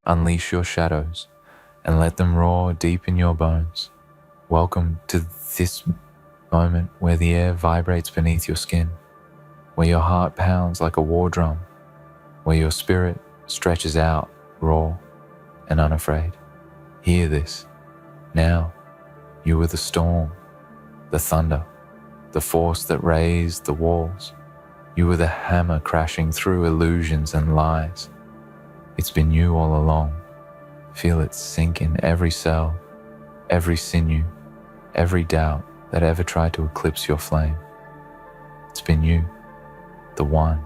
Unleash your shadows and let them roar deep in your bones. Welcome to this moment where the air vibrates beneath your skin, where your heart pounds like a war drum, where your spirit stretches out raw and unafraid. Hear this. Now, you are the storm, the thunder, the force that raised the walls. You are the hammer crashing through illusions and lies. It's been you all along. Feel it sink in every cell, every sinew, every doubt that ever tried to eclipse your flame. It's been you, the one,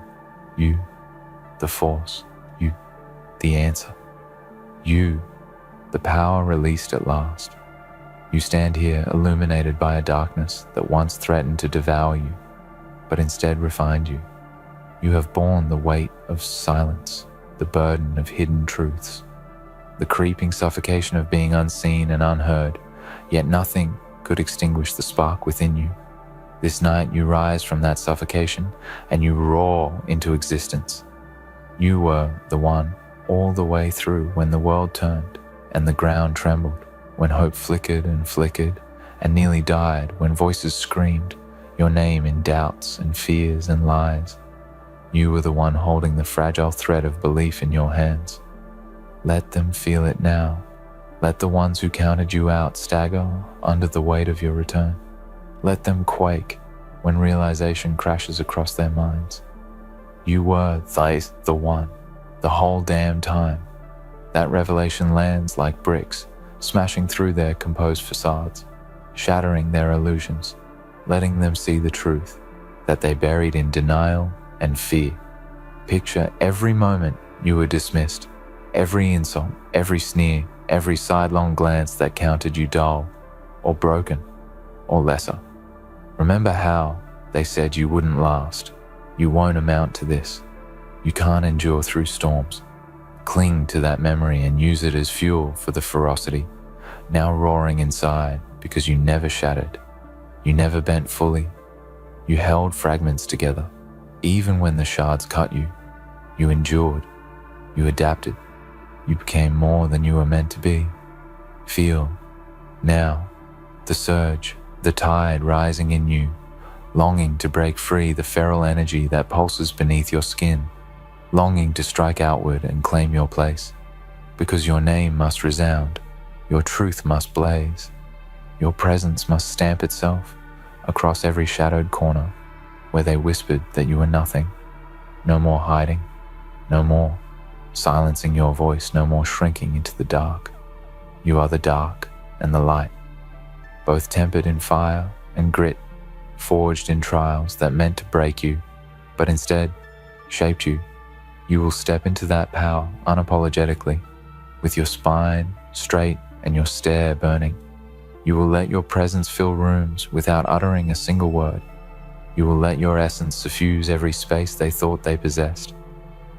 you, the force, you, the answer. You, the power released at last. You stand here illuminated by a darkness that once threatened to devour you, but instead refined you. You have borne the weight of silence, the burden of hidden truths, the creeping suffocation of being unseen and unheard, yet nothing could extinguish the spark within you. This night you rise from that suffocation and you roar into existence. You were the one all the way through when the world turned and the ground trembled, when hope flickered and nearly died, when voices screamed your name in doubts and fears and lies. You were the one holding the fragile thread of belief in your hands. Let them feel it now. Let the ones who counted you out stagger under the weight of your return. Let them quake when realization crashes across their minds. You were the one, the whole damn time. That revelation lands like bricks, smashing through their composed facades, shattering their illusions, letting them see the truth that they buried in denial and fear. Picture every moment you were dismissed, every insult, every sneer, every sidelong glance that counted you dull, or broken, or lesser. Remember how they said you wouldn't last, you won't amount to this, you can't endure through storms. Cling to that memory and use it as fuel for the ferocity, now roaring inside because you never shattered, you never bent fully, you held fragments together. Even when the shards cut you, you endured, you adapted, you became more than you were meant to be. Feel, now, the surge, the tide rising in you, longing to break free the feral energy that pulses beneath your skin, longing to strike outward and claim your place, because your name must resound, your truth must blaze, your presence must stamp itself across every shadowed corner where they whispered that you were nothing. No more hiding, no more silencing your voice, no more shrinking into the dark. You are the dark and the light, both tempered in fire and grit, forged in trials that meant to break you, but instead shaped you. You will step into that power unapologetically, with your spine straight and your stare burning. You will let your presence fill rooms without uttering a single word. You will let your essence suffuse every space they thought they possessed.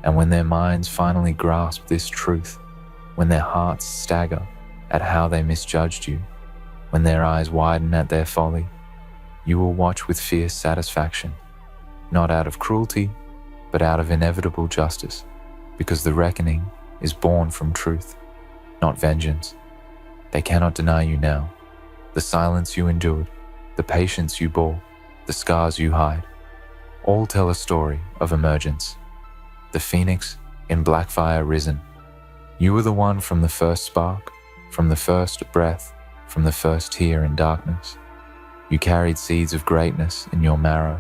And when their minds finally grasp this truth, when their hearts stagger at how they misjudged you, when their eyes widen at their folly, you will watch with fierce satisfaction, not out of cruelty, but out of inevitable justice, because the reckoning is born from truth, not vengeance. They cannot deny you now. The silence you endured, the patience you bore, the scars you hide, all tell a story of emergence. The phoenix in black fire risen. You were the one from the first spark, from the first breath, from the first tear in darkness. You carried seeds of greatness in your marrow,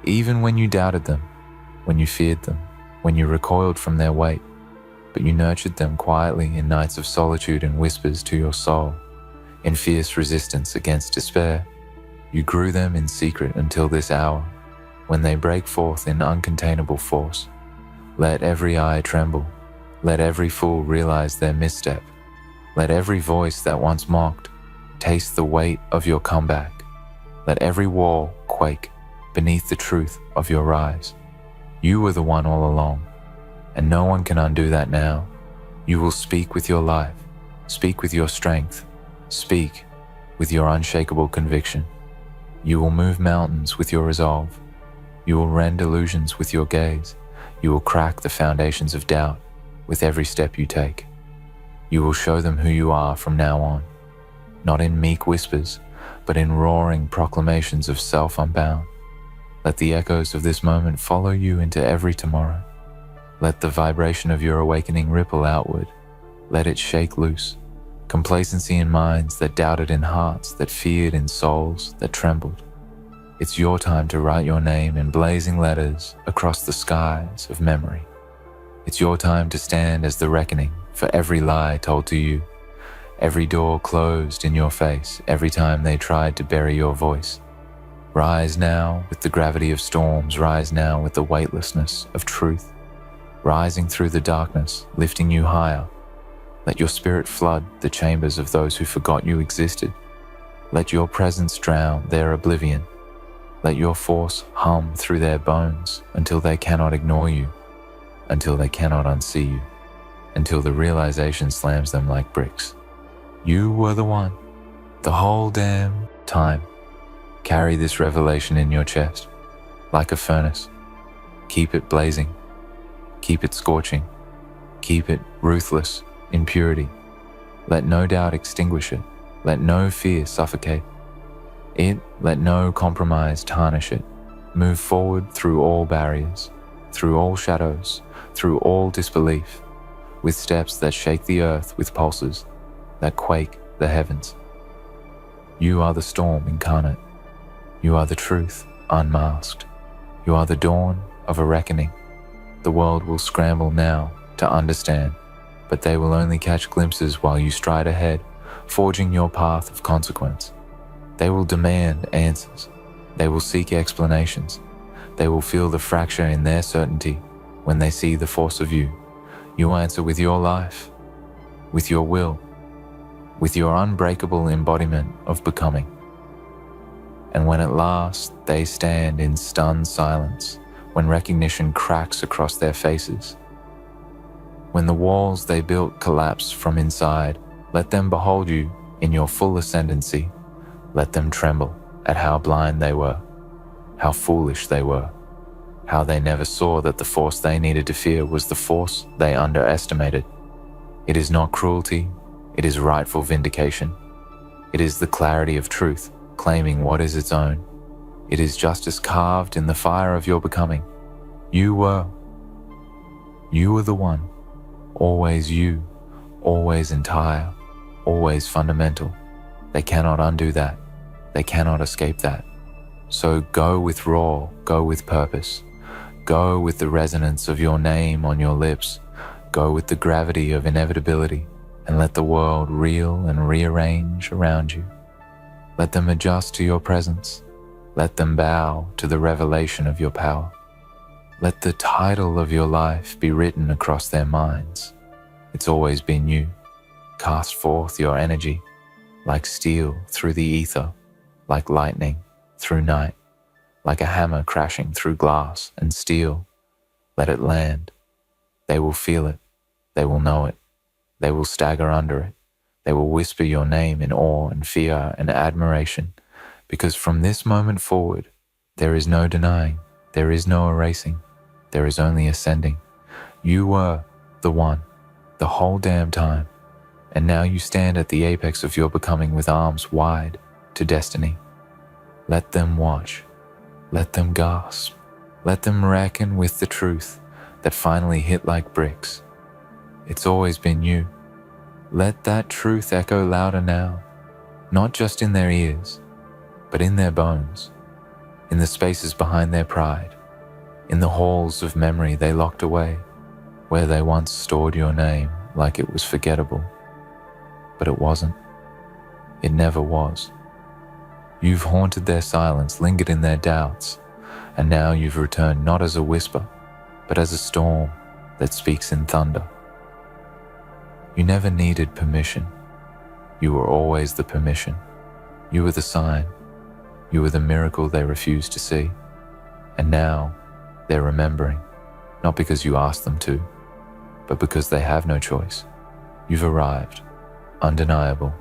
even when you doubted them, when you feared them, when you recoiled from their weight, but you nurtured them quietly in nights of solitude and whispers to your soul, in fierce resistance against despair. You grew them in secret until this hour, when they break forth in uncontainable force. Let every eye tremble, let every fool realize their misstep, let every voice that once mocked taste the weight of your comeback, let every wall quake beneath the truth of your rise. You were the one all along, and no one can undo that now. You will speak with your life, speak with your strength, speak with your unshakable conviction. You will move mountains with your resolve. You will rend illusions with your gaze. You will crack the foundations of doubt with every step you take. You will show them who you are from now on, not in meek whispers, but in roaring proclamations of self unbound. Let the echoes of this moment follow you into every tomorrow. Let the vibration of your awakening ripple outward. Let it shake loose. Complacency in minds that doubted, in hearts that feared, in souls that trembled. It's your time to write your name in blazing letters across the skies of memory. It's your time to stand as the reckoning for every lie told to you, every door closed in your face every time they tried to bury your voice. Rise now with the gravity of storms, rise now with the weightlessness of truth, rising through the darkness, lifting you higher. Let your spirit flood the chambers of those who forgot you existed. Let your presence drown their oblivion. Let your force hum through their bones until they cannot ignore you, until they cannot unsee you, until the realization slams them like bricks. You were the one, the whole damn time. Carry this revelation in your chest, like a furnace. Keep it blazing. Keep it scorching. Keep it ruthless in purity. Let no doubt extinguish it. Let no fear suffocate it. Let no compromise tarnish it. Move forward through all barriers, through all shadows, through all disbelief, with steps that shake the earth, with pulses that quake the heavens. You are the storm incarnate. You are the truth unmasked. You are the dawn of a reckoning. The world will scramble now to understand, but they will only catch glimpses while you stride ahead, forging your path of consequence. They will demand answers. They will seek explanations. They will feel the fracture in their certainty when they see the force of you. You answer with your life, with your will, with your unbreakable embodiment of becoming. And when at last they stand in stunned silence, when recognition cracks across their faces, when the walls they built collapse from inside, let them behold you in your full ascendancy. Let them tremble at how blind they were, how foolish they were, how they never saw that the force they needed to fear was the force they underestimated. It is not cruelty, it is rightful vindication. It is the clarity of truth, claiming what is its own. It is justice carved in the fire of your becoming. You were the one, always you, always entire, always fundamental. They cannot undo that. They cannot escape that. So go with roar, go with purpose. Go with the resonance of your name on your lips. Go with the gravity of inevitability, and let the world reel and rearrange around you. Let them adjust to your presence. Let them bow to the revelation of your power. Let the title of your life be written across their minds. It's always been you. Cast forth your energy, like steel through the ether, like lightning through night, like a hammer crashing through glass and steel. Let it land. They will feel it. They will know it. They will stagger under it. They will whisper your name in awe and fear and admiration, because from this moment forward, there is no denying, there is no erasing, there is only ascending. You were the one, the whole damn time, and now you stand at the apex of your becoming with arms wide to destiny. Let them watch. Let them gasp. Let them reckon with the truth that finally hit like bricks. It's always been you. Let that truth echo louder now, not just in their ears, but in their bones, in the spaces behind their pride, in the halls of memory they locked away, where they once stored your name like it was forgettable. But it wasn't. It never was. You've haunted their silence, lingered in their doubts, and now you've returned not as a whisper, but as a storm that speaks in thunder. You never needed permission. You were always the permission. You were the sign. You were the miracle they refused to see. And now they're remembering, not because you asked them to, but because they have no choice. You've arrived, undeniable,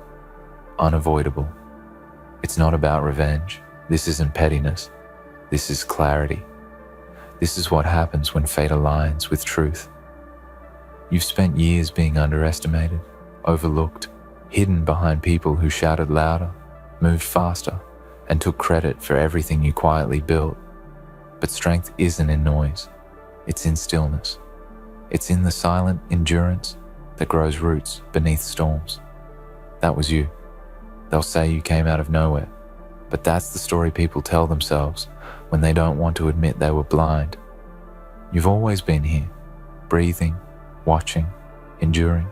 unavoidable. It's not about revenge. This isn't pettiness. This is clarity. This is what happens when fate aligns with truth. You've spent years being underestimated, overlooked, hidden behind people who shouted louder, moved faster, and took credit for everything you quietly built. But strength isn't in noise, it's in stillness. It's in the silent endurance that grows roots beneath storms. That was you. They'll say you came out of nowhere, but that's the story people tell themselves when they don't want to admit they were blind. You've always been here, breathing, watching, enduring.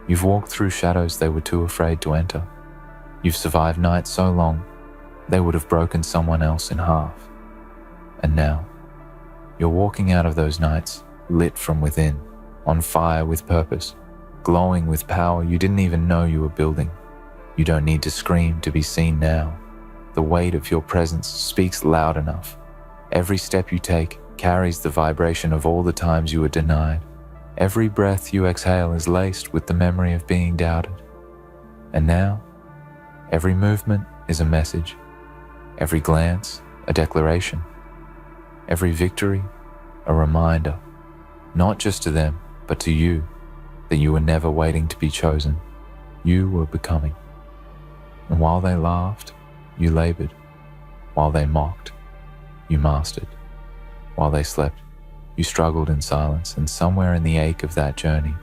You've walked through shadows they were too afraid to enter. You've survived nights so long they would have broken someone else in half. And now, you're walking out of those nights, lit from within, on fire with purpose, glowing with power you didn't even know you were building. You don't need to scream to be seen now. The weight of your presence speaks loud enough. Every step you take carries the vibration of all the times you were denied. Every breath you exhale is laced with the memory of being doubted. And now, every movement is a message. Every glance, a declaration. Every victory, a reminder, not just to them, but to you, that you were never waiting to be chosen. You were becoming. And while they laughed, you labored. While they mocked, you mastered. While they slept, you struggled in silence, and somewhere in the ache of that journey,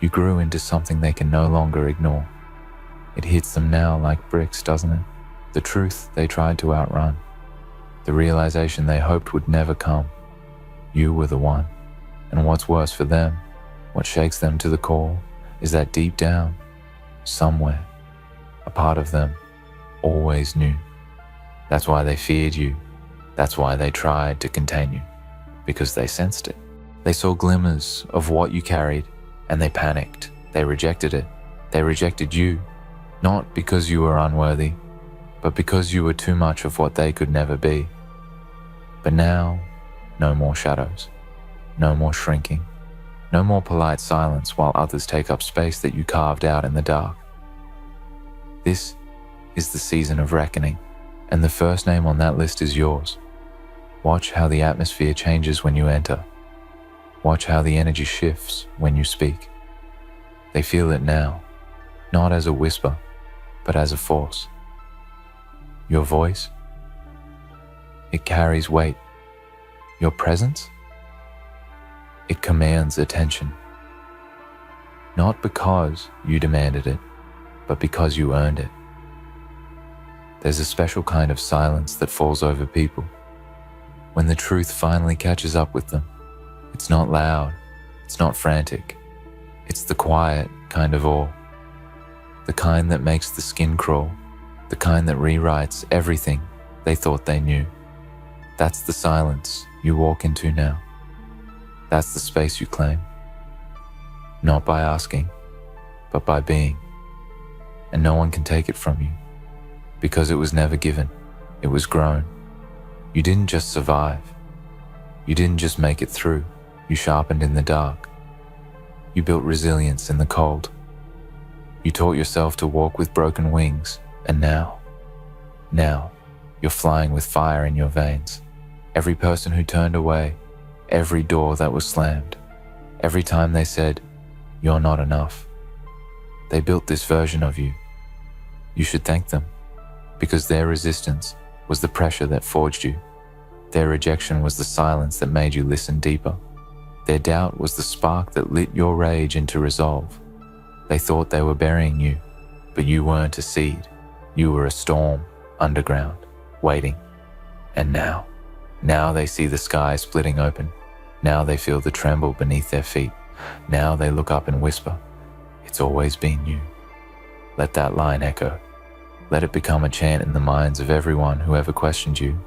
you grew into something they can no longer ignore. It hits them now like bricks, doesn't it? The truth they tried to outrun. The realization they hoped would never come. You were the one. And what's worse for them, what shakes them to the core, is that deep down, somewhere, a part of them always knew. That's why they feared you. That's why they tried to contain you, because they sensed it. They saw glimmers of what you carried, and they panicked. They rejected it. They rejected you, not because you were unworthy, but because you were too much of what they could never be. But now, no more shadows, no more shrinking, no more polite silence while others take up space that you carved out in the dark. This is the season of reckoning, and the first name on that list is yours. Watch how the atmosphere changes when you enter. Watch how the energy shifts when you speak. They feel it now, not as a whisper, but as a force. Your voice, it carries weight. Your presence, it commands attention. Not because you demanded it, but because you earned it. There's a special kind of silence that falls over people. When the truth finally catches up with them, it's not loud, it's not frantic. It's the quiet kind of awe. The kind that makes the skin crawl. The kind that rewrites everything they thought they knew. That's the silence you walk into now. That's the space you claim. Not by asking, but by being. And no one can take it from you, because it was never given, it was grown. You didn't just survive. You didn't just make it through, you sharpened in the dark. You built resilience in the cold. You taught yourself to walk with broken wings, and now, you're flying with fire in your veins. Every person who turned away, every door that was slammed, every time they said, "You're not enough," they built this version of you. You should thank them, because their resistance was the pressure that forged you. Their rejection was the silence that made you listen deeper. Their doubt was the spark that lit your rage into resolve. They thought they were burying you, but you weren't a seed. You were a storm, underground, waiting. And now they see the sky splitting open. Now they feel the tremble beneath their feet. Now they look up and whisper, "It's always been you." Let that line echo. Let it become a chant in the minds of everyone who ever questioned you.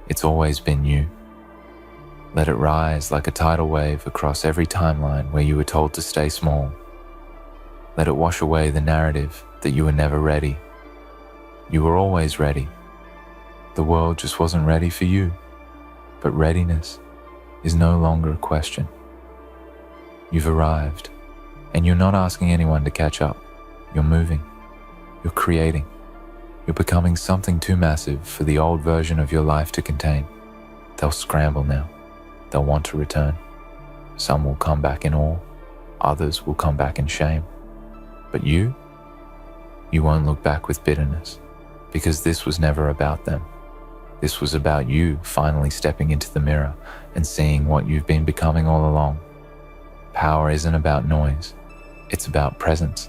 It's always been you. Let it rise like a tidal wave across every timeline where you were told to stay small. Let it wash away the narrative that you were never ready. You were always ready. The world just wasn't ready for you. But readiness is no longer a question. You've arrived, and you're not asking anyone to catch up. You're moving. You're creating. You're becoming something too massive for the old version of your life to contain. They'll scramble now. They'll want to return. Some will come back in awe. Others will come back in shame. But you won't look back with bitterness, because this was never about them. This was about you finally stepping into the mirror and seeing what you've been becoming all along. Power isn't about noise, it's about presence.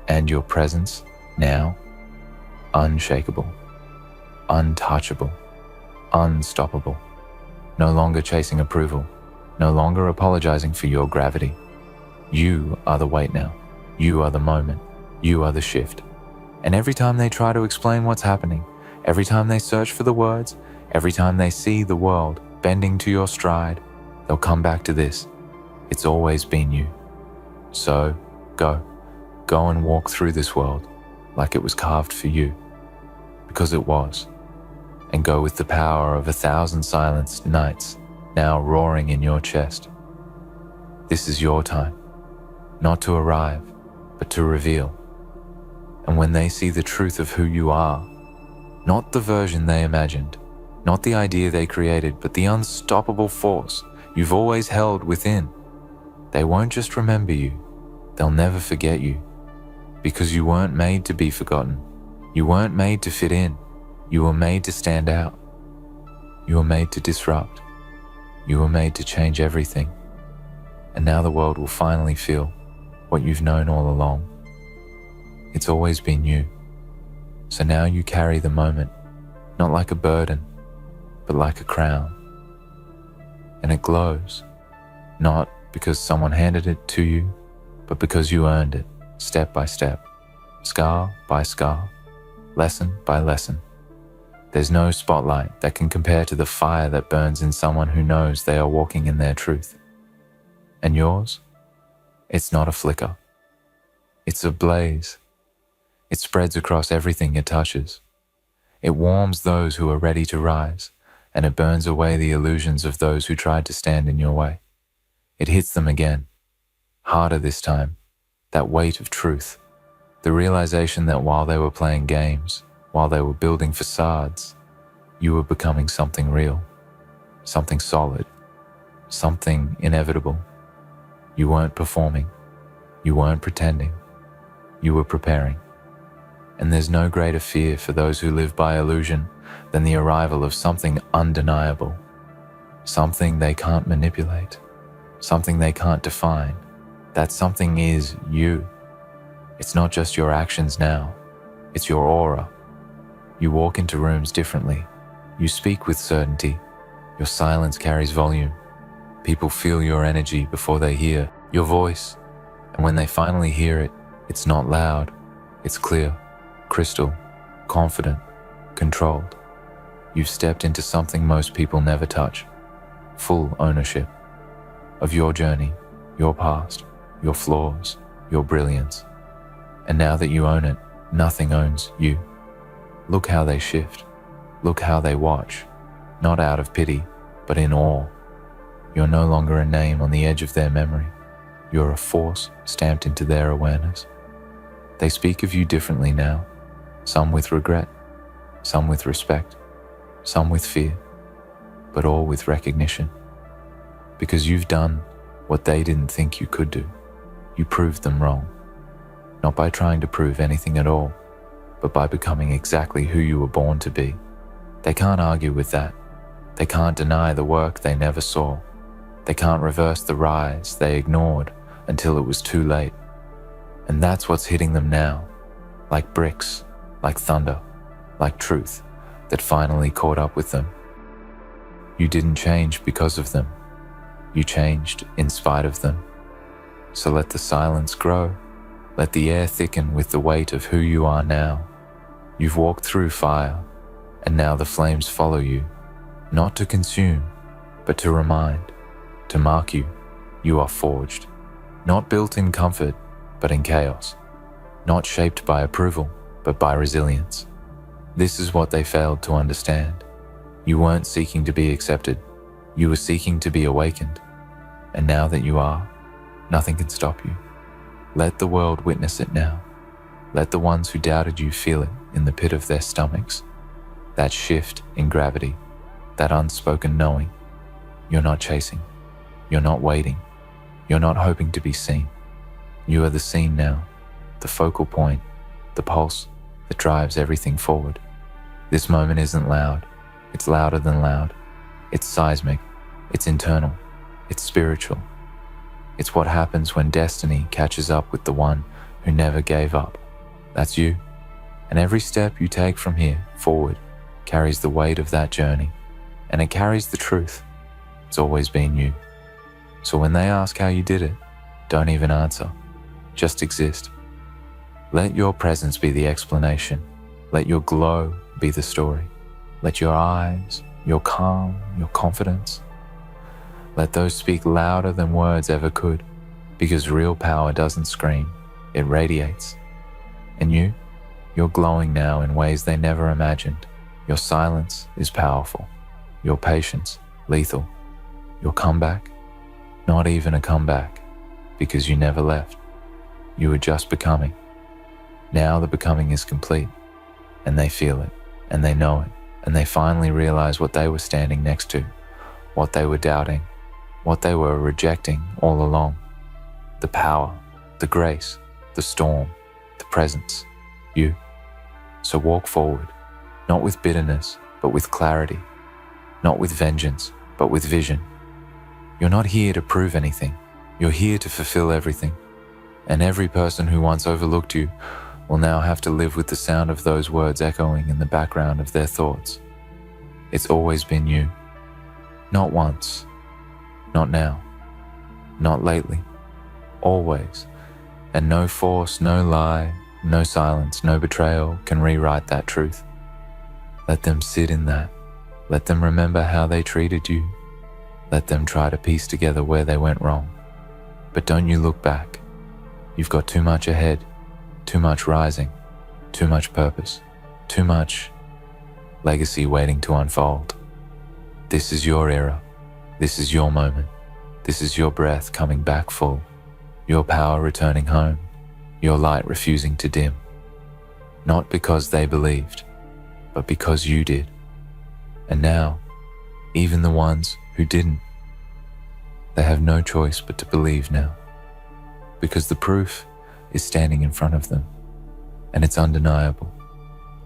And your presence, now, unshakable, untouchable, unstoppable. No longer chasing approval, no longer apologizing for your gravity. You are the weight now. You are the moment. You are the shift. And every time they try to explain what's happening, every time they search for the words, every time they see the world bending to your stride, they'll come back to this. It's always been you. So, go and walk through this world like it was carved for you, because it was. And go with the power of 1,000 silenced nights now roaring in your chest. This is your time, not to arrive, but to reveal. And when they see the truth of who you are, not the version they imagined, not the idea they created, but the unstoppable force you've always held within, they won't just remember you, they'll never forget you. Because you weren't made to be forgotten. You weren't made to fit in. You were made to stand out. You were made to disrupt. You were made to change everything. And now the world will finally feel what you've known all along. It's always been you. So now you carry the moment, not like a burden, but like a crown. And it glows, not because someone handed it to you, but because you earned it, step by step, scar by scar, lesson by lesson. There's no spotlight that can compare to the fire that burns in someone who knows they are walking in their truth. And yours? It's not a flicker. It's a blaze. It spreads across everything it touches. It warms those who are ready to rise, and it burns away the illusions of those who tried to stand in your way. It hits them again, harder this time, that weight of truth, the realization that while they were playing games, while they were building facades, you were becoming something real, something solid, something inevitable. You weren't performing, you weren't pretending, you were preparing. And there's no greater fear for those who live by illusion than the arrival of something undeniable, something they can't manipulate, something they can't define. That something is you. It's not just your actions now, it's your aura. You walk into rooms differently. You speak with certainty. Your silence carries volume. People feel your energy before they hear your voice. And when they finally hear it, it's not loud. It's clear, crystal, confident, controlled. You've stepped into something most people never touch. Full ownership of your journey, your past, your flaws, your brilliance. And now that you own it, nothing owns you. Look how they shift. Look how they watch, not out of pity, but in awe. You're no longer a name on the edge of their memory. You're a force stamped into their awareness. They speak of you differently now, some with regret, some with respect, some with fear, but all with recognition. Because you've done what they didn't think you could do. You proved them wrong, not by trying to prove anything at all, but by becoming exactly who you were born to be. They can't argue with that. They can't deny the work they never saw. They can't reverse the rise they ignored until it was too late. And that's what's hitting them now, like bricks, like thunder, like truth that finally caught up with them. You didn't change because of them. You changed in spite of them. So let the silence grow. Let the air thicken with the weight of who you are now. You've walked through fire, and now the flames follow you, not to consume, but to remind, to mark you. You are forged, not built in comfort, but in chaos, not shaped by approval, but by resilience. This is what they failed to understand. You weren't seeking to be accepted. You were seeking to be awakened. And now that you are, nothing can stop you. Let the world witness it now. Let the ones who doubted you feel it in the pit of their stomachs. That shift in gravity, that unspoken knowing. You're not chasing. You're not waiting. You're not hoping to be seen. You are the seen now. the focal point, the pulse that drives everything forward. This moment isn't loud. It's louder than loud. It's seismic. It's internal. It's spiritual. It's what happens when destiny catches up with the one who never gave up. That's you. And every step you take from here forward carries the weight of that journey. And it carries the truth. It's always been you. So when they ask how you did it, don't even answer. Just exist. Let your presence be the explanation. Let your glow be the story. Let your eyes, your calm, your confidence, let those speak louder than words ever could, because real power doesn't scream, it radiates. And you're glowing now in ways they never imagined. Your silence is powerful. Your patience, lethal. Your comeback, not even a comeback, because you never left. You were just becoming. Now the becoming is complete, and they feel it, and they know it, and they finally realize what they were standing next to, what they were doubting, what they were rejecting all along. The power, the grace, the storm, the presence, you. So walk forward, not with bitterness, but with clarity, not with vengeance, but with vision. You're not here to prove anything. You're here to fulfill everything. And every person who once overlooked you will now have to live with the sound of those words echoing in the background of their thoughts. It's always been you. Not once. Not now. Not lately. Always. And no force, no lie, no silence, no betrayal can rewrite that truth. Let them sit in that. Let them remember how they treated you. Let them try to piece together where they went wrong. But don't you look back. You've got too much ahead, too much rising, too much purpose, too much legacy waiting to unfold. This is your era. This is your moment. This is your breath coming back full, your power returning home, your light refusing to dim. Not because they believed, but because you did. And now, even the ones who didn't, they have no choice but to believe now. Because the proof is standing in front of them, and it's undeniable,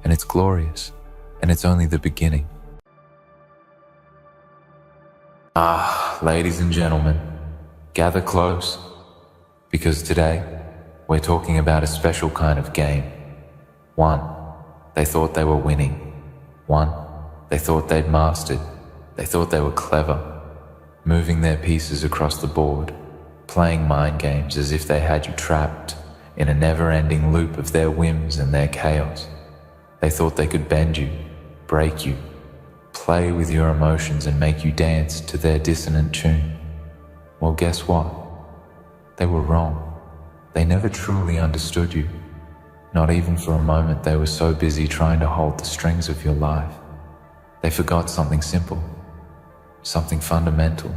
and it's glorious, and it's only the beginning. Ladies and gentlemen, gather close, because today we're talking about a special kind of game. One, they thought they were winning. One, they thought they'd mastered. They thought they were clever, moving their pieces across the board, playing mind games as if they had you trapped in a never-ending loop of their whims and their chaos. They thought they could bend you, break you, play with your emotions and make you dance to their dissonant tune. Well, guess what? They were wrong. They never truly understood you. Not even for a moment. They were so busy trying to hold the strings of your life. They forgot something simple, something fundamental,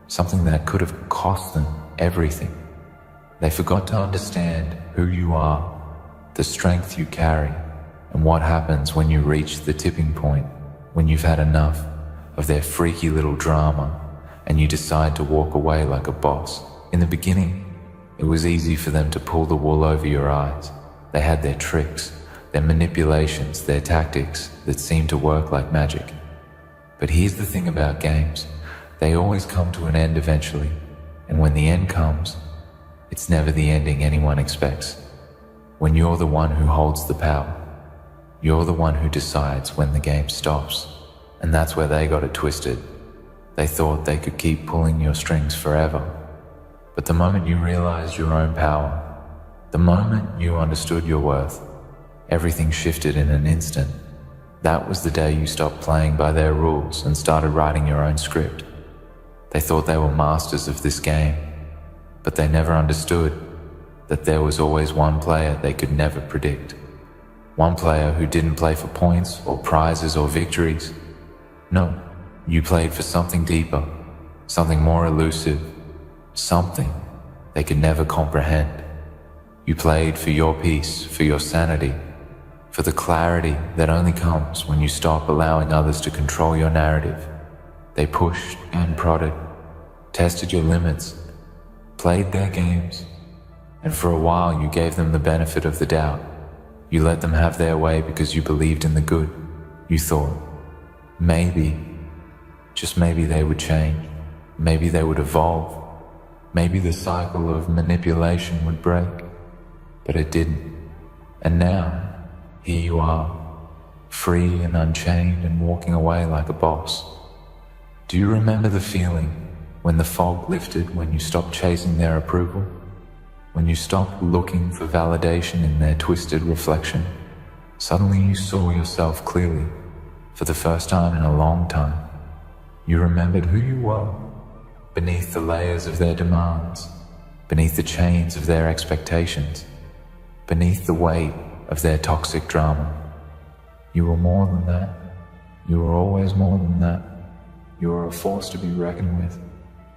something that could have cost them everything. They forgot to understand who you are, the strength you carry, and what happens when you reach the tipping point, when you've had enough of their freaky little drama and you decide to walk away like a boss. In the beginning, it was easy for them to pull the wool over your eyes. They had their tricks, their manipulations, their tactics that seemed to work like magic. But here's the thing about games. They always come to an end eventually, and when the end comes, it's never the ending anyone expects. When you're the one who holds the power, you're the one who decides when the game stops. And that's where they got it twisted. They thought they could keep pulling your strings forever. But the moment you realized your own power, the moment you understood your worth, everything shifted in an instant. That was the day you stopped playing by their rules and started writing your own script. They thought they were masters of this game, but they never understood that there was always one player they could never predict. One player who didn't play for points or prizes or victories. No, you played for something deeper, something more elusive, something they could never comprehend. You played for your peace, for your sanity, for the clarity that only comes when you stop allowing others to control your narrative. They pushed and prodded, tested your limits, played their games, And for a while you gave them the benefit of the doubt. You let them have their way because you believed in the good. You thought, maybe, just maybe they would change. Maybe they would evolve. Maybe the cycle of manipulation would break. But it didn't. And now, here you are, free and unchained and walking away like a boss. Do you remember the feeling when the fog lifted, when you stopped chasing their approval? When you stopped looking for validation in their twisted reflection? Suddenly you saw yourself clearly, for the first time in a long time. You remembered who you were, beneath the layers of their demands, beneath the chains of their expectations, beneath the weight of their toxic drama. You were more than that. You were always more than that. You were a force to be reckoned with.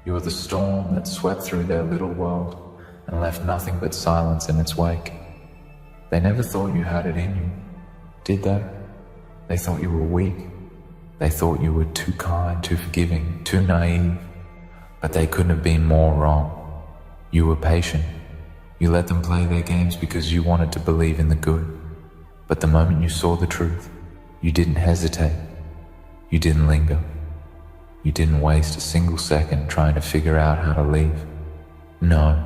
You were the storm that swept through their little world and left nothing but silence in its wake. They never thought you had it in you, did they? They thought you were weak. They thought you were too kind, too forgiving, too naive. But they couldn't have been more wrong. You were patient. You let them play their games because you wanted to believe in the good. But the moment you saw the truth, you didn't hesitate. You didn't linger. You didn't waste a single second trying to figure out how to leave. No,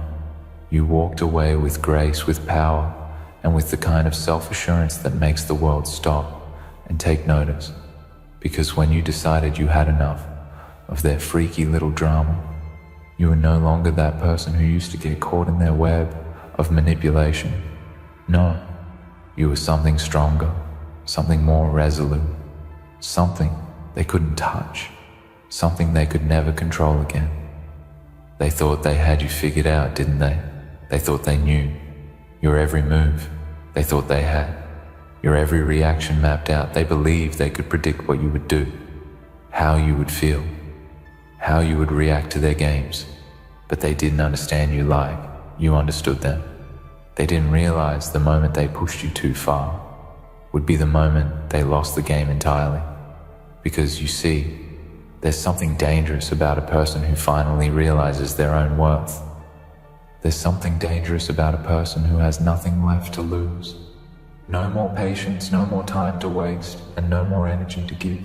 you walked away with grace, with power, and with the kind of self-assurance that makes the world stop and take notice. Because when you decided you had enough of their freaky little drama, you were no longer that person who used to get caught in their web of manipulation. No, you were something stronger, something more resolute, something they couldn't touch, something they could never control again. They thought they had you figured out, didn't they? They thought they knew your every move. They thought they had your every reaction mapped out. They believed they could predict what you would do, how you would feel, how you would react to their games. But they didn't understand you like you understood them. They didn't realize the moment they pushed you too far would be the moment they lost the game entirely. Because you see, there's something dangerous about a person who finally realizes their own worth. There's something dangerous about a person who has nothing left to lose. No more patience, no more time to waste, and no more energy to give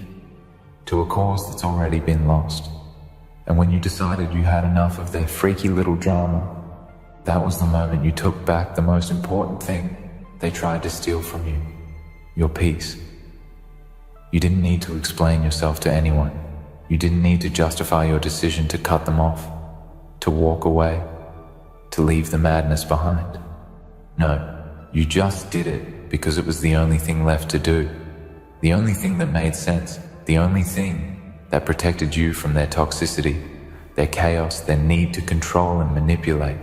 to a cause that's already been lost. And when you decided you had enough of their freaky little drama, that was the moment you took back the most important thing they tried to steal from you, your peace. You didn't need to explain yourself to anyone. You didn't need to justify your decision to cut them off, to walk away, to leave the madness behind. No, you just did it because it was the only thing left to do, the only thing that made sense, the only thing that protected you from their toxicity, their chaos, their need to control and manipulate.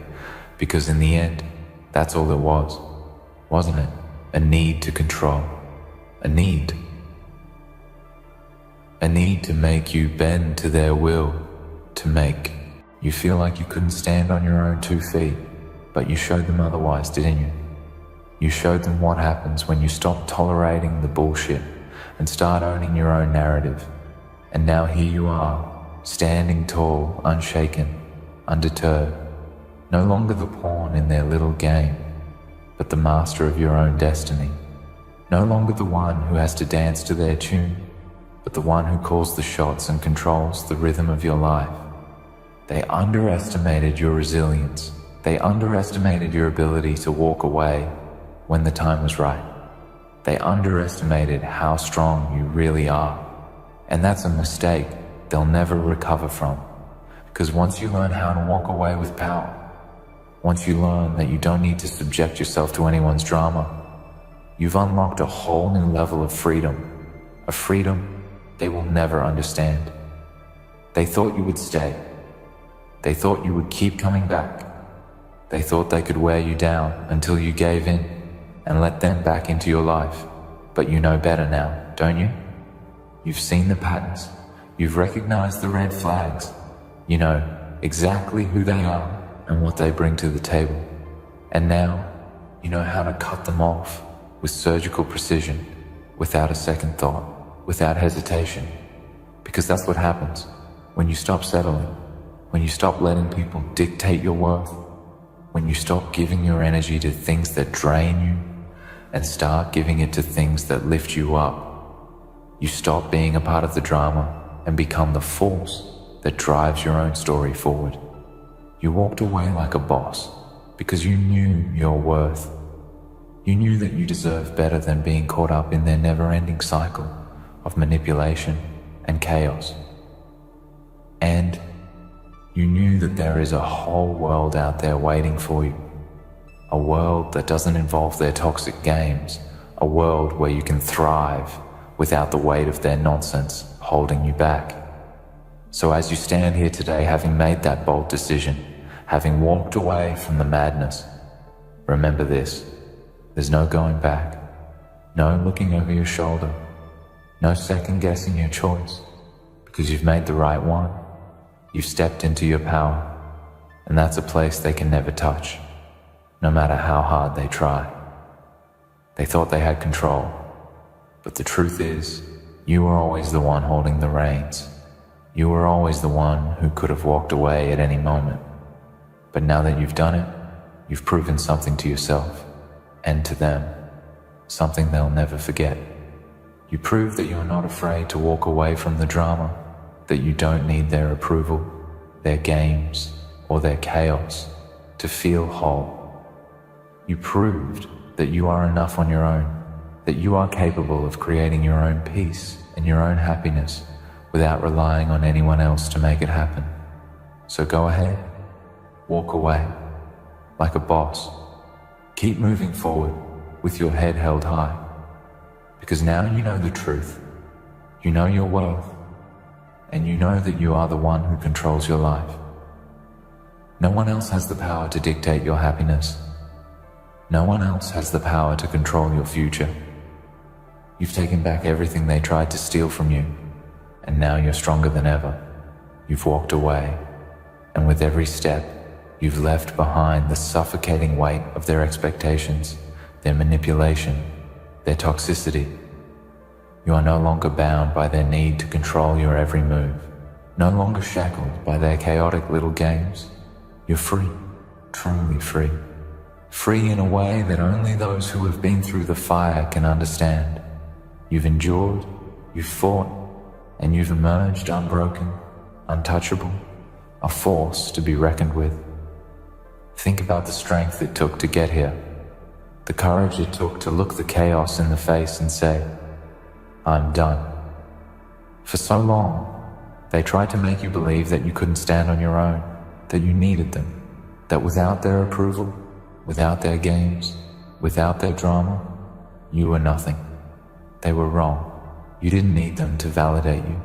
Because in the end, that's all it was, wasn't it? A need to control, a need. A need to make you bend to their will, to make you feel like you couldn't stand on your own 2 feet, but you showed them otherwise, didn't you? You showed them what happens when you stop tolerating the bullshit and start owning your own narrative. And now here you are, standing tall, unshaken, undeterred, no longer the pawn in their little game, but the master of your own destiny. No longer the one who has to dance to their tune, but the one who calls the shots and controls the rhythm of your life. They underestimated your resilience. They underestimated your ability to walk away when the time was right. They underestimated how strong you really are. And that's a mistake they'll never recover from. Because once you learn how to walk away with power, once you learn that you don't need to subject yourself to anyone's drama, you've unlocked a whole new level of freedom, a freedom they will never understand. They thought you would stay. They thought you would keep coming back. They thought they could wear you down until you gave in and let them back into your life. But you know better now, don't you? You've seen the patterns. You've recognized the red flags. You know exactly who they are and what they bring to the table. And now you know how to cut them off with surgical precision, without a second thought, without hesitation. Because that's what happens when you stop settling, when you stop letting people dictate your worth, when you stop giving your energy to things that drain you and start giving it to things that lift you up. You stop being a part of the drama and become the force that drives your own story forward. You walked away like a boss because you knew your worth. You knew that you deserve better than being caught up in their never-ending cycle of manipulation and chaos. And you knew that there is a whole world out there waiting for you. A world that doesn't involve their toxic games. A world where you can thrive without the weight of their nonsense holding you back. So as you stand here today, having made that bold decision, having walked away from the madness, remember this: there's no going back, no looking over your shoulder, no second guessing your choice, because you've made the right one. You've stepped into your power, and that's a place they can never touch, no matter how hard they try. They thought they had control, but the truth is, you were always the one holding the reins. You were always the one who could have walked away at any moment. But now that you've done it, you've proven something to yourself and to them, something they'll never forget. You proved that you're not afraid to walk away from the drama, that you don't need their approval, their games, or their chaos to feel whole. You proved that you are enough on your own, that you are capable of creating your own peace and your own happiness without relying on anyone else to make it happen. So go ahead, walk away like a boss. Keep moving forward with your head held high, because now you know the truth, you know your worth, and you know that you are the one who controls your life. No one else has the power to dictate your happiness. No one else has the power to control your future. You've taken back everything they tried to steal from you, and now you're stronger than ever. You've walked away, and with every step, you've left behind the suffocating weight of their expectations, their manipulation, their toxicity. You are no longer bound by their need to control your every move, no longer shackled by their chaotic little games. You're free, truly free. Free in a way that only those who have been through the fire can understand. You've endured, you've fought, and you've emerged unbroken, untouchable, a force to be reckoned with. Think about the strength it took to get here, the courage it took to look the chaos in the face and say, I'm done. For so long, they tried to make you believe that you couldn't stand on your own, that you needed them, that without their approval, without their games, without their drama, you were nothing. They were wrong. You didn't need them to validate you.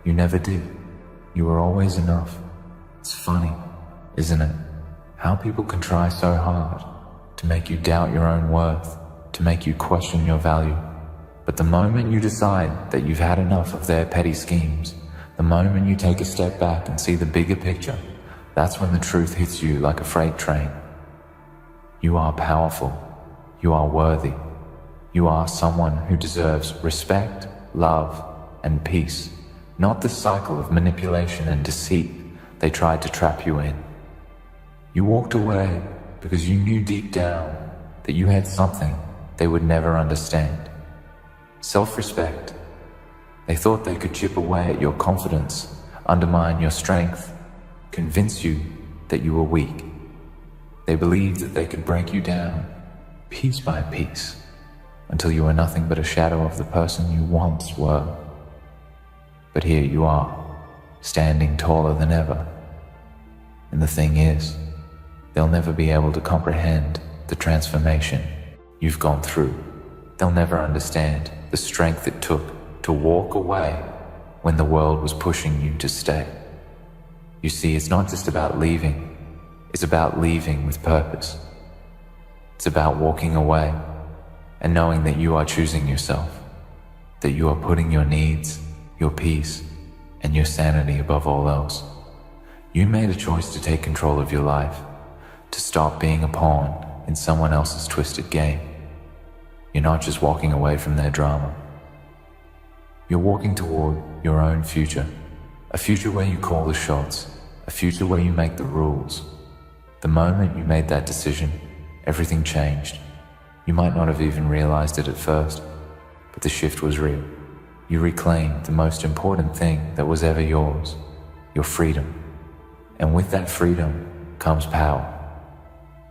You never did. You were always enough. It's funny, isn't it? How people can try so hard to make you doubt your own worth, to make you question your value. But the moment you decide that you've had enough of their petty schemes, the moment you take a step back and see the bigger picture, that's when the truth hits you like a freight train. You are powerful. You are worthy. You are someone who deserves respect, love, and peace, not the cycle of manipulation and deceit they tried to trap you in. You walked away because you knew deep down that you had something they would never understand. Self-respect. They thought they could chip away at your confidence, undermine your strength, convince you that you were weak. They believed that they could break you down, piece by piece, until you were nothing but a shadow of the person you once were. But here you are, standing taller than ever. And the thing is, they'll never be able to comprehend the transformation you've gone through. They'll never understand the strength it took to walk away when the world was pushing you to stay. You see, it's not just about leaving. It's about leaving with purpose. It's about walking away and knowing that you are choosing yourself, that you are putting your needs, your peace, and your sanity above all else. You made a choice to take control of your life, to stop being a pawn in someone else's twisted game. You're not just walking away from their drama. You're walking toward your own future, a future where you call the shots, a future where you make the rules. The moment you made that decision, everything changed. You might not have even realized it at first, but the shift was real. You reclaimed the most important thing that was ever yours, your freedom. And with that freedom comes power.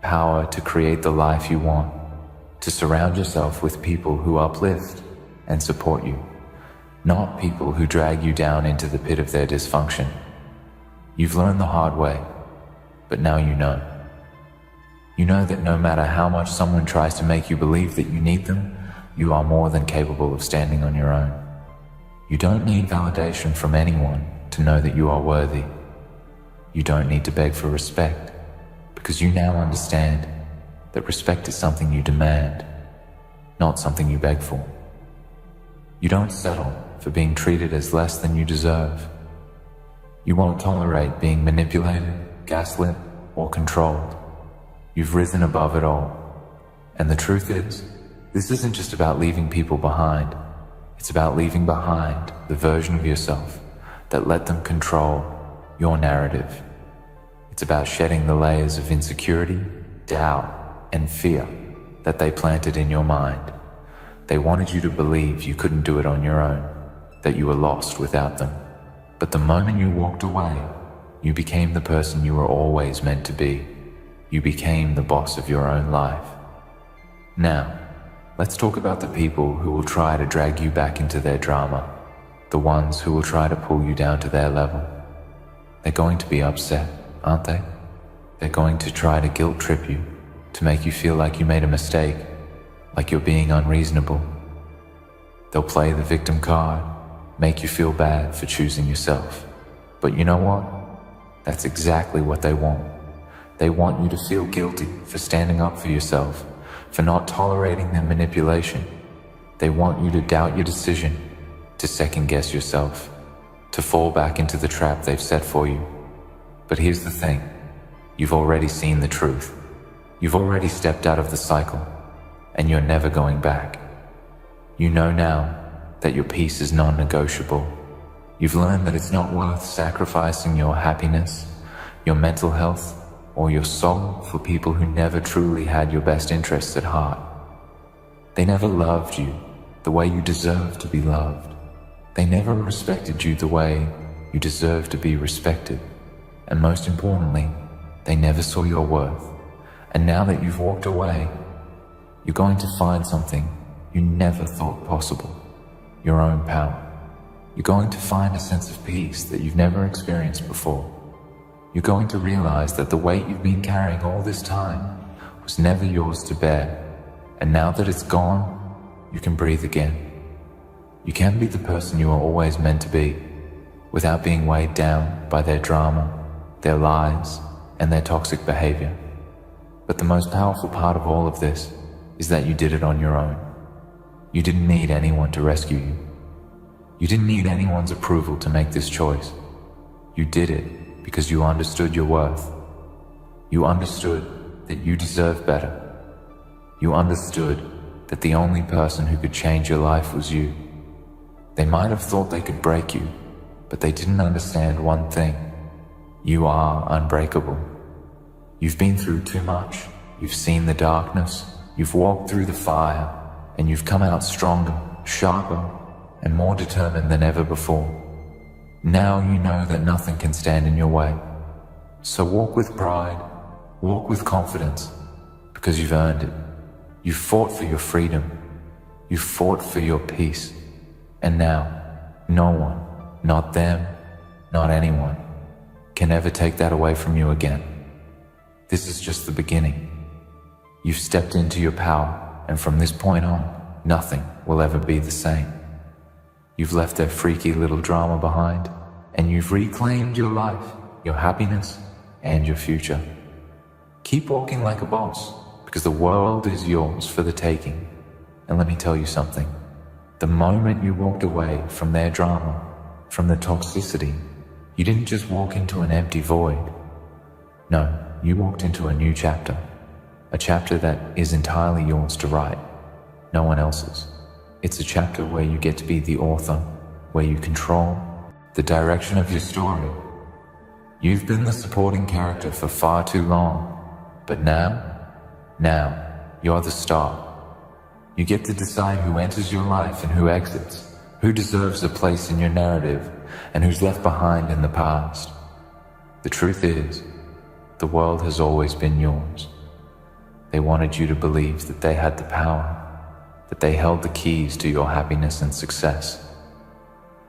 Power to create the life you want, to surround yourself with people who uplift and support you, not people who drag you down into the pit of their dysfunction. You've learned the hard way, but now you know. You know that no matter how much someone tries to make you believe that you need them, you are more than capable of standing on your own. You don't need validation from anyone to know that you are worthy. You don't need to beg for respect, because you now understand that respect is something you demand, not something you beg for. You don't settle for being treated as less than you deserve. You won't tolerate being manipulated, gaslit, or controlled. You've risen above it all. And the truth is, this isn't just about leaving people behind. It's about leaving behind the version of yourself that let them control your narrative. It's about shedding the layers of insecurity, doubt, and fear that they planted in your mind. They wanted you to believe you couldn't do it on your own, that you were lost without them. But the moment you walked away, you became the person you were always meant to be. You became the boss of your own life. Now, let's talk about the people who will try to drag you back into their drama, the ones who will try to pull you down to their level. They're going to be upset, aren't they? They're going to try to guilt trip you, to make you feel like you made a mistake, like you're being unreasonable. They'll play the victim card, make you feel bad for choosing yourself. But you know what? That's exactly what they want. They want you to feel guilty for standing up for yourself, for not tolerating their manipulation. They want you to doubt your decision, to second-guess yourself, to fall back into the trap they've set for you. But here's the thing. You've already seen the truth. You've already stepped out of the cycle, and you're never going back. You know now that your peace is non-negotiable. You've learned that it's not worth sacrificing your happiness, your mental health, or your soul for people who never truly had your best interests at heart. They never loved you the way you deserve to be loved. They never respected you the way you deserve to be respected. And most importantly, they never saw your worth. And now that you've walked away, you're going to find something you never thought possible: your own power. You're going to find a sense of peace that you've never experienced before. You're going to realize that the weight you've been carrying all this time was never yours to bear. And now that it's gone, you can breathe again. You can be the person you were always meant to be, without being weighed down by their drama, their lies, and their toxic behavior. But the most powerful part of all of this is that you did it on your own. You didn't need anyone to rescue you. You didn't need anyone's approval to make this choice. You did it because you understood your worth. You understood that you deserve better. You understood that the only person who could change your life was you. They might have thought they could break you, but they didn't understand one thing. You are unbreakable. You've been through too much. You've seen the darkness. You've walked through the fire, and you've come out stronger, sharper, and more determined than ever before. Now you know that nothing can stand in your way. So walk with pride, walk with confidence, because you've earned it. You fought for your freedom. You fought for your peace. And now, no one, not them, not anyone, can ever take that away from you again. This is just the beginning. You've stepped into your power, and from this point on, nothing will ever be the same. You've left that freaky little drama behind, and you've reclaimed your life, your happiness, and your future. Keep walking like a boss, because the world is yours for the taking. And let me tell you something. The moment you walked away from their drama, from the toxicity, you didn't just walk into an empty void. No, you walked into a new chapter. A chapter that is entirely yours to write, no one else's. It's a chapter where you get to be the author, where you control the direction of your story. You've been the supporting character for far too long, But now, you're the star. You get to decide who enters your life and who exits, who deserves a place in your narrative and who's left behind in the past. The truth is, the world has always been yours. They wanted you to believe that they had the power, that they held the keys to your happiness and success.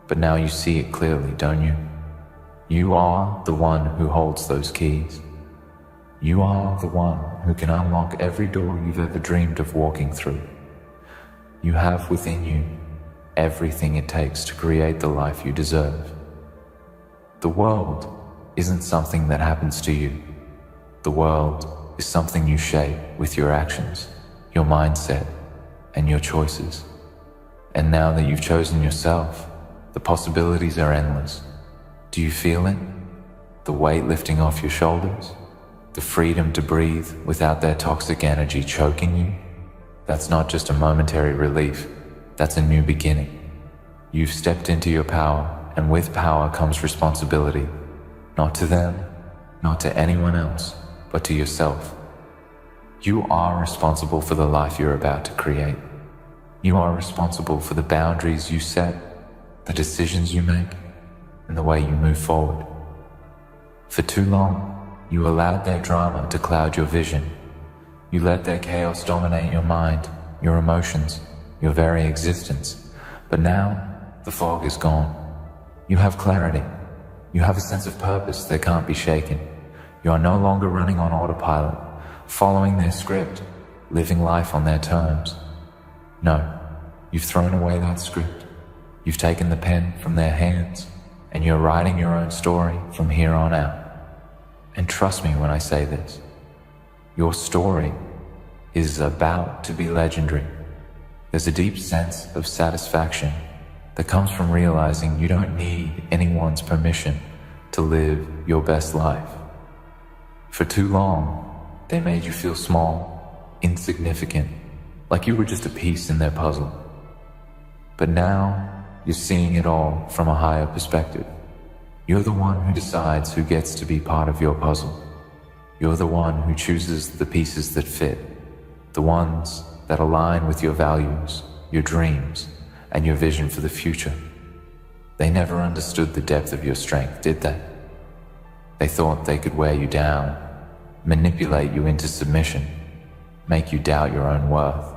But now you see it clearly, don't you? You are the one who holds those keys. You are the one who can unlock every door you've ever dreamed of walking through. You have within you everything it takes to create the life you deserve. The world isn't something that happens to you. The world is something you shape with your actions, your mindset, and your choices. And now that you've chosen yourself, the possibilities are endless. Do you feel it? The weight lifting off your shoulders? The freedom to breathe without their toxic energy choking you? That's not just a momentary relief, that's a new beginning. You've stepped into your power, and with power comes responsibility. Not to them, not to anyone else, but to yourself. You are responsible for the life you're about to create. You are responsible for the boundaries you set, the decisions you make, and the way you move forward. For too long, you allowed their drama to cloud your vision. You let their chaos dominate your mind, your emotions, your very existence. But now, the fog is gone. You have clarity. You have a sense of purpose that can't be shaken. You are no longer running on autopilot, following their script, living life on their terms. No, you've thrown away that script. You've taken the pen from their hands, and you're writing your own story from here on out. And trust me when I say this, your story is about to be legendary. There's a deep sense of satisfaction that comes from realizing you don't need anyone's permission to live your best life. For too long, they made you feel small, insignificant, like you were just a piece in their puzzle. But now, you're seeing it all from a higher perspective. You're the one who decides who gets to be part of your puzzle. You're the one who chooses the pieces that fit, the ones that align with your values, your dreams, and your vision for the future. They never understood the depth of your strength, did they? They thought they could wear you down, manipulate you into submission, make you doubt your own worth.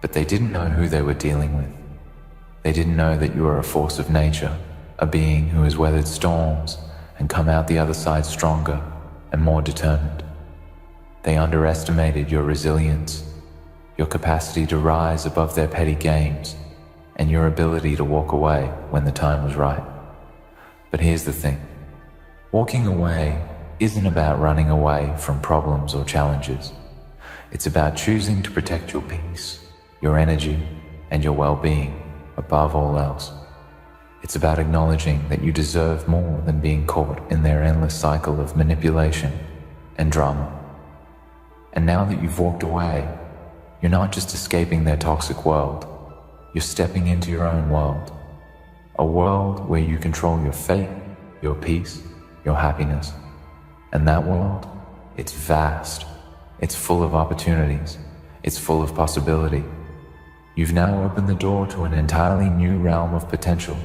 But they didn't know who they were dealing with. They didn't know that you were a force of nature, a being who has weathered storms and come out the other side stronger and more determined. They underestimated your resilience, your capacity to rise above their petty games, and your ability to walk away when the time was right. But here's the thing. Walking away isn't about running away from problems or challenges. It's about choosing to protect your peace, your energy, and your well-being above all else. It's about acknowledging that you deserve more than being caught in their endless cycle of manipulation and drama. And now that you've walked away, you're not just escaping their toxic world. You're stepping into your own world. A world where you control your fate, your peace, your happiness. And that world, it's vast. It's full of opportunities. It's full of possibility. You've now opened the door to an entirely new realm of potential.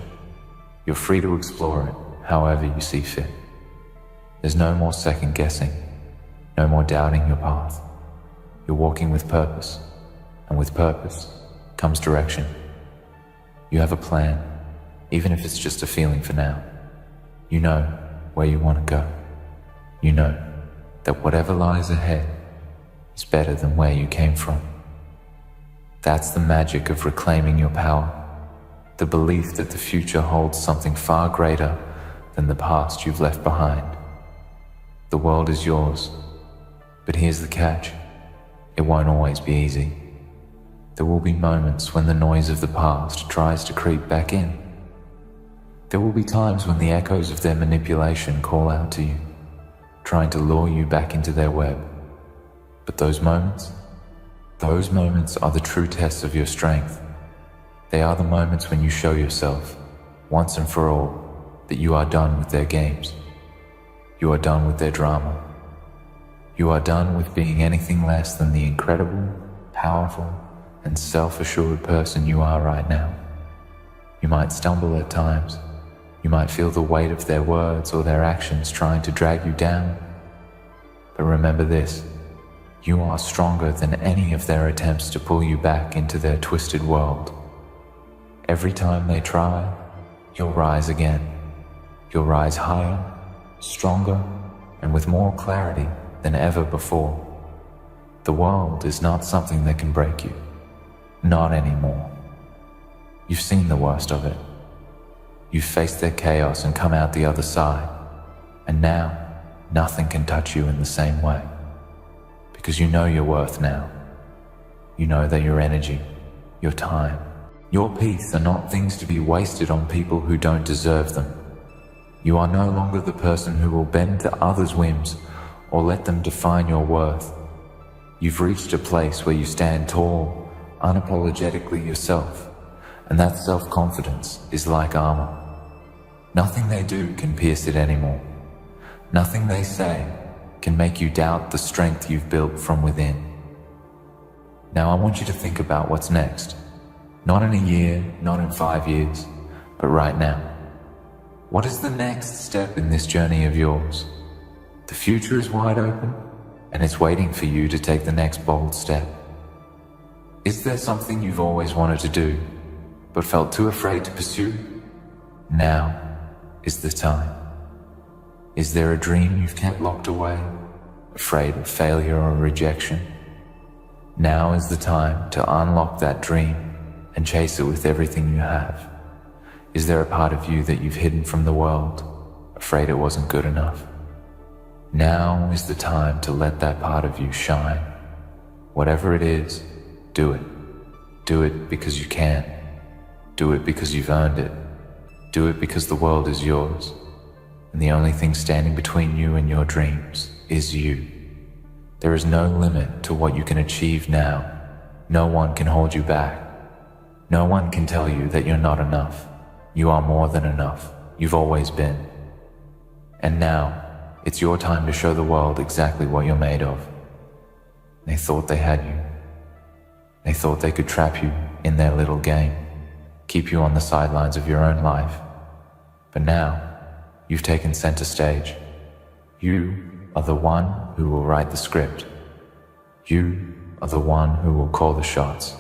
You're free to explore it however you see fit. There's no more second guessing, no more doubting your path. You're walking with purpose, and with purpose comes direction. You have a plan, even if it's just a feeling for now. You know where you want to go. You know that whatever lies ahead is better than where you came from. That's the magic of reclaiming your power. The belief that the future holds something far greater than the past you've left behind. The world is yours, but here's the catch. It won't always be easy. There will be moments when the noise of the past tries to creep back in. There will be times when the echoes of their manipulation call out to you, trying to lure you back into their web. But those moments are the true tests of your strength. They are the moments when you show yourself, once and for all, that you are done with their games. You are done with their drama. You are done with being anything less than the incredible, powerful, and self-assured person you are right now. You might stumble at times. You might feel the weight of their words or their actions trying to drag you down. But remember this, you are stronger than any of their attempts to pull you back into their twisted world. Every time they try, you'll rise again. You'll rise higher, stronger, and with more clarity than ever before. The world is not something that can break you. Not anymore. You've seen the worst of it. You've faced their chaos and come out the other side. And now, nothing can touch you in the same way. Because you know your worth now. You know that your energy, your time, your peace are not things to be wasted on people who don't deserve them. You are no longer the person who will bend to others' whims or let them define your worth. You've reached a place where you stand tall, unapologetically yourself, and that self-confidence is like armor. Nothing they do can pierce it anymore. Nothing they say can make you doubt the strength you've built from within. Now I want you to think about what's next. Not in a year, not in 5 years, but right now. What is the next step in this journey of yours? The future is wide open, and it's waiting for you to take the next bold step. Is there something you've always wanted to do, but felt too afraid to pursue? Now is the time. Is there a dream you've kept locked away, afraid of failure or rejection? Now is the time to unlock that dream and chase it with everything you have. Is there a part of you that you've hidden from the world, afraid it wasn't good enough? Now is the time to let that part of you shine. Whatever it is, do it. Do it because you can. Do it because you've earned it. Do it because the world is yours. And the only thing standing between you and your dreams is you. There is no limit to what you can achieve now. No one can hold you back. No one can tell you that you're not enough. You are more than enough. You've always been. And now, it's your time to show the world exactly what you're made of. They thought they had you. They thought they could trap you in their little game, keep you on the sidelines of your own life. But now, you've taken center stage. You are the one who will write the script. You are the one who will call the shots.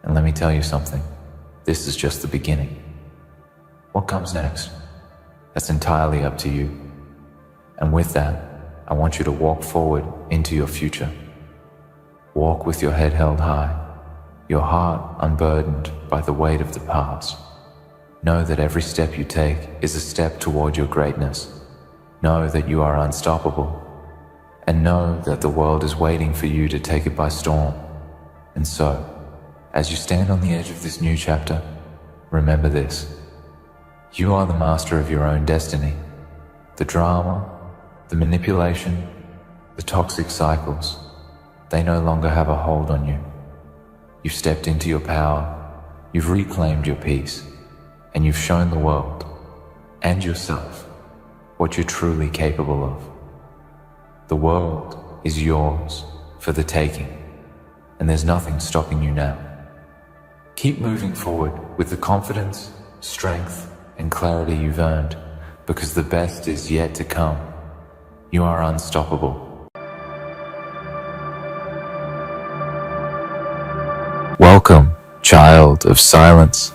And let me tell you something, this is just the beginning. What comes next? That's entirely up to you. And with that, I want you to walk forward into your future. Walk with your head held high, your heart unburdened by the weight of the past. Know that every step you take is a step toward your greatness. Know that you are unstoppable. And know that the world is waiting for you to take it by storm. And so, as you stand on the edge of this new chapter, remember this. You are the master of your own destiny. The drama, the manipulation, the toxic cycles, they no longer have a hold on you. You've stepped into your power, you've reclaimed your peace, and you've shown the world, and yourself, what you're truly capable of. The world is yours for the taking, and there's nothing stopping you now. Keep moving forward with the confidence, strength, and clarity you've earned, because the best is yet to come. You are unstoppable. Welcome, child of silence.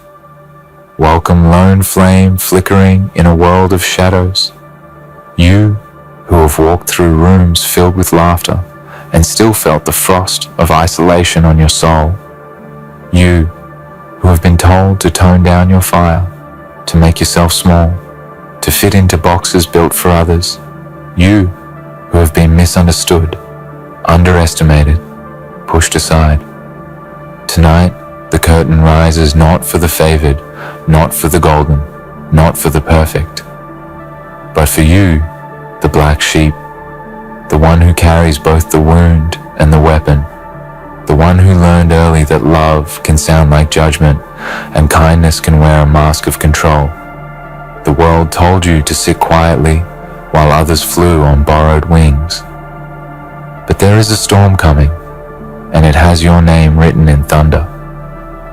Welcome, lone flame flickering in a world of shadows. You who have walked through rooms filled with laughter and still felt the frost of isolation on your soul. You who have been told to tone down your fire, to make yourself small, to fit into boxes built for others. You who have been misunderstood, underestimated, pushed aside. Tonight, the curtain rises not for the favored, not for the golden, not for the perfect, but for you, the black sheep, the one who carries both the wound and the weapon, the one who learned early that love can sound like judgment and kindness can wear a mask of control. The world told you to sit quietly while others flew on borrowed wings. But there is a storm coming, and it has your name written in thunder.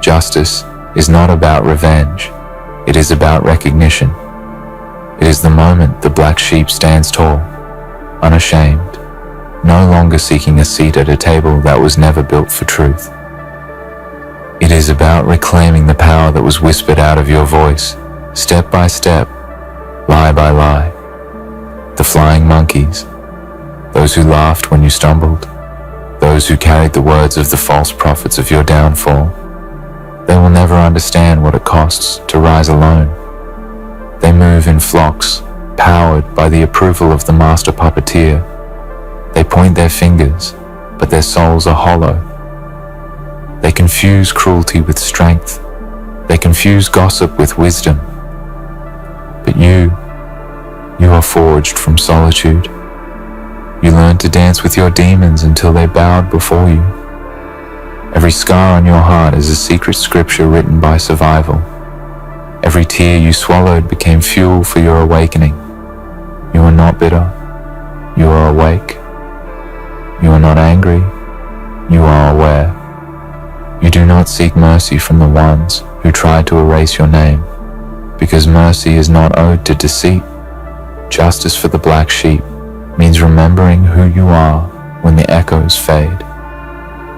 Justice is not about revenge. It is about recognition. It is the moment the black sheep stands tall, unashamed, no longer seeking a seat at a table that was never built for truth. It is about reclaiming the power that was whispered out of your voice, step by step, lie by lie. The flying monkeys, those who laughed when you stumbled, those who carried the words of the false prophets of your downfall, they will never understand what it costs to rise alone. They move in flocks, powered by the approval of the master puppeteer. They point their fingers, but their souls are hollow. They confuse cruelty with strength. They confuse gossip with wisdom. But you are forged from solitude. You learned to dance with your demons until they bowed before you. Every scar on your heart is a secret scripture written by survival. Every tear you swallowed became fuel for your awakening. You are not bitter. You are awake. You are not angry. You are aware. You do not seek mercy from the ones who tried to erase your name, because mercy is not owed to deceit. Justice for the black sheep means remembering who you are when the echoes fade.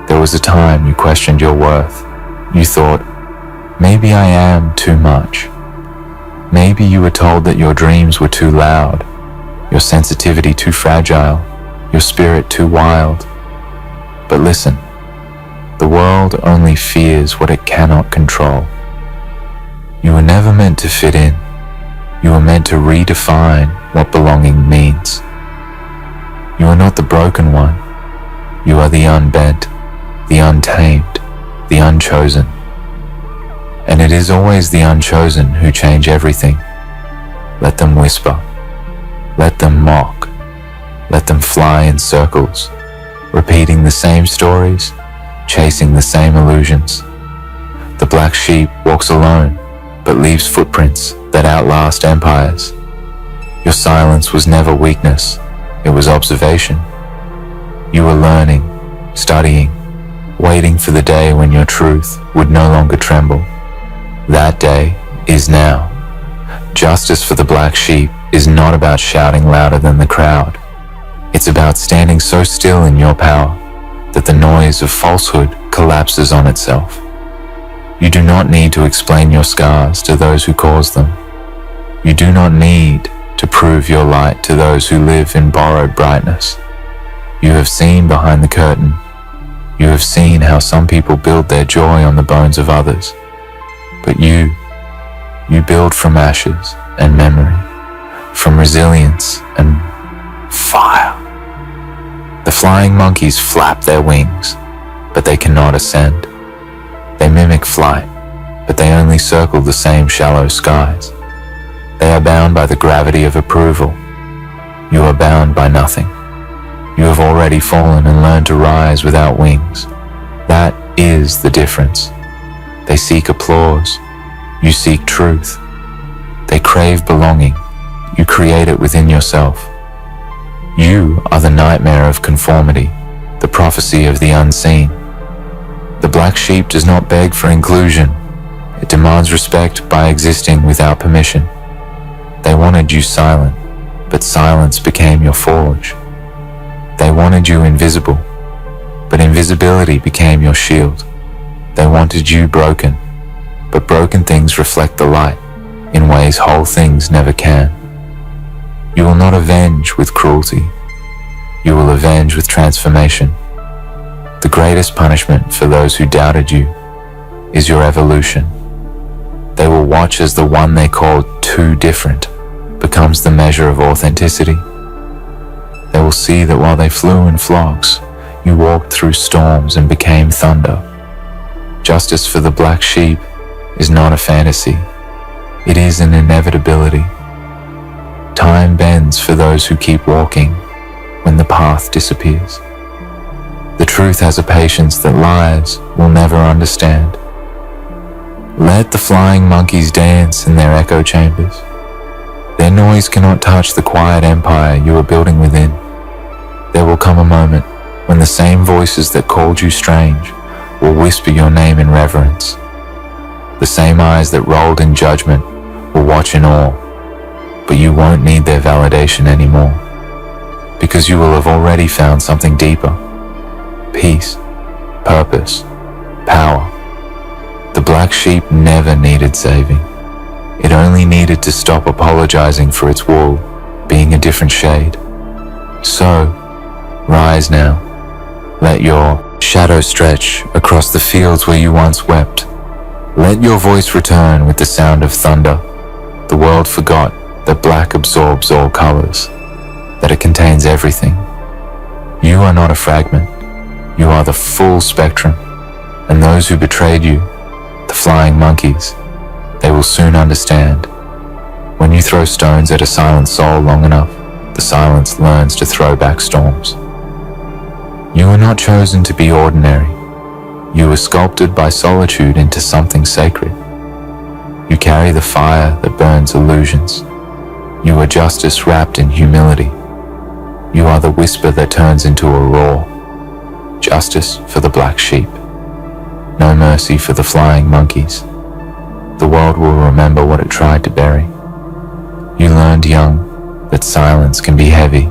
There was a time you questioned your worth. You thought, maybe I am too much. Maybe you were told that your dreams were too loud, your sensitivity too fragile, your spirit too wild. But listen, the world only fears what it cannot control. You were never meant to fit in. You were meant to redefine what belonging means. You are not the broken one. You are the unbent, the untamed, the unchosen. And it is always the unchosen who change everything. Let them whisper. Let them mock. Let them fly in circles, repeating the same stories, chasing the same illusions. The black sheep walks alone, but leaves footprints that outlast empires. Your silence was never weakness, it was observation. You were learning, studying, waiting for the day when your truth would no longer tremble. That day is now. Justice for the black sheep is not about shouting louder than the crowd. It's about standing so still in your power that the noise of falsehood collapses on itself. You do not need to explain your scars to those who cause them. You do not need to prove your light to those who live in borrowed brightness. You have seen behind the curtain. You have seen how some people build their joy on the bones of others. But you build from ashes and memory, from resilience and fire. The flying monkeys flap their wings, but they cannot ascend. They mimic flight, but they only circle the same shallow skies. They are bound by the gravity of approval. You are bound by nothing. You have already fallen and learned to rise without wings. That is the difference. They seek applause. You seek truth. They crave belonging. You create it within yourself. You are the nightmare of conformity, the prophecy of the unseen. The black sheep does not beg for inclusion. It demands respect by existing without permission. They wanted you silent, but silence became your forge. They wanted you invisible, but invisibility became your shield. They wanted you broken, but broken things reflect the light in ways whole things never can. You will not avenge with cruelty. You will avenge with transformation. The greatest punishment for those who doubted you is your evolution. They will watch as the one they called too different becomes the measure of authenticity. They will see that while they flew in flocks, you walked through storms and became thunder. Justice for the black sheep is not a fantasy. It is an inevitability. Time bends for those who keep walking when the path disappears. The truth has a patience that lies will never understand. Let the flying monkeys dance in their echo chambers. Their noise cannot touch the quiet empire you are building within. There will come a moment when the same voices that called you strange will whisper your name in reverence. The same eyes that rolled in judgment will watch in awe, but you won't need their validation anymore, because you will have already found something deeper: peace, purpose, power. The black sheep never needed saving. It only needed to stop apologizing for its wool being a different shade. So, rise now. Let your shadow stretch across the fields where you once wept. Let your voice return with the sound of thunder. The world forgot that black absorbs all colors, that it contains everything. You are not a fragment. You are the full spectrum. And those who betrayed you, the flying monkeys, they will soon understand. When you throw stones at a silent soul long enough, the silence learns to throw back storms. You were not chosen to be ordinary. You were sculpted by solitude into something sacred. You carry the fire that burns illusions. You are justice wrapped in humility. You are the whisper that turns into a roar. Justice for the black sheep. No mercy for the flying monkeys. The world will remember what it tried to bury. You learned young that silence can be heavy.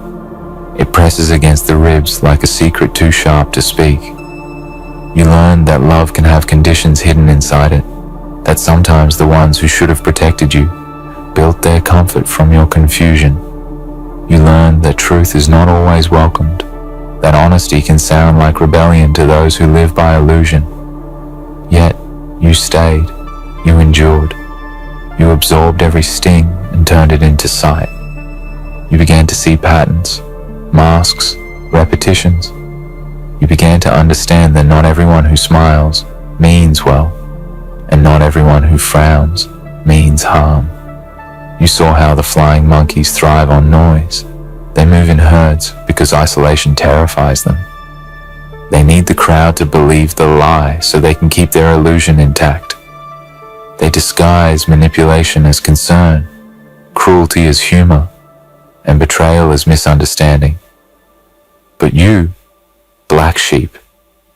It presses against the ribs like a secret too sharp to speak. You learned that love can have conditions hidden inside it, that sometimes the ones who should have protected you built their comfort from your confusion. You learned that truth is not always welcomed, that honesty can sound like rebellion to those who live by illusion. Yet, you stayed, you endured, you absorbed every sting and turned it into sight. You began to see patterns, masks, repetitions. You began to understand that not everyone who smiles means well, and not everyone who frowns means harm. You saw how the flying monkeys thrive on noise. They move in herds because isolation terrifies them. They need the crowd to believe the lie so they can keep their illusion intact. They disguise manipulation as concern, cruelty as humor, and betrayal as misunderstanding. But you, black sheep,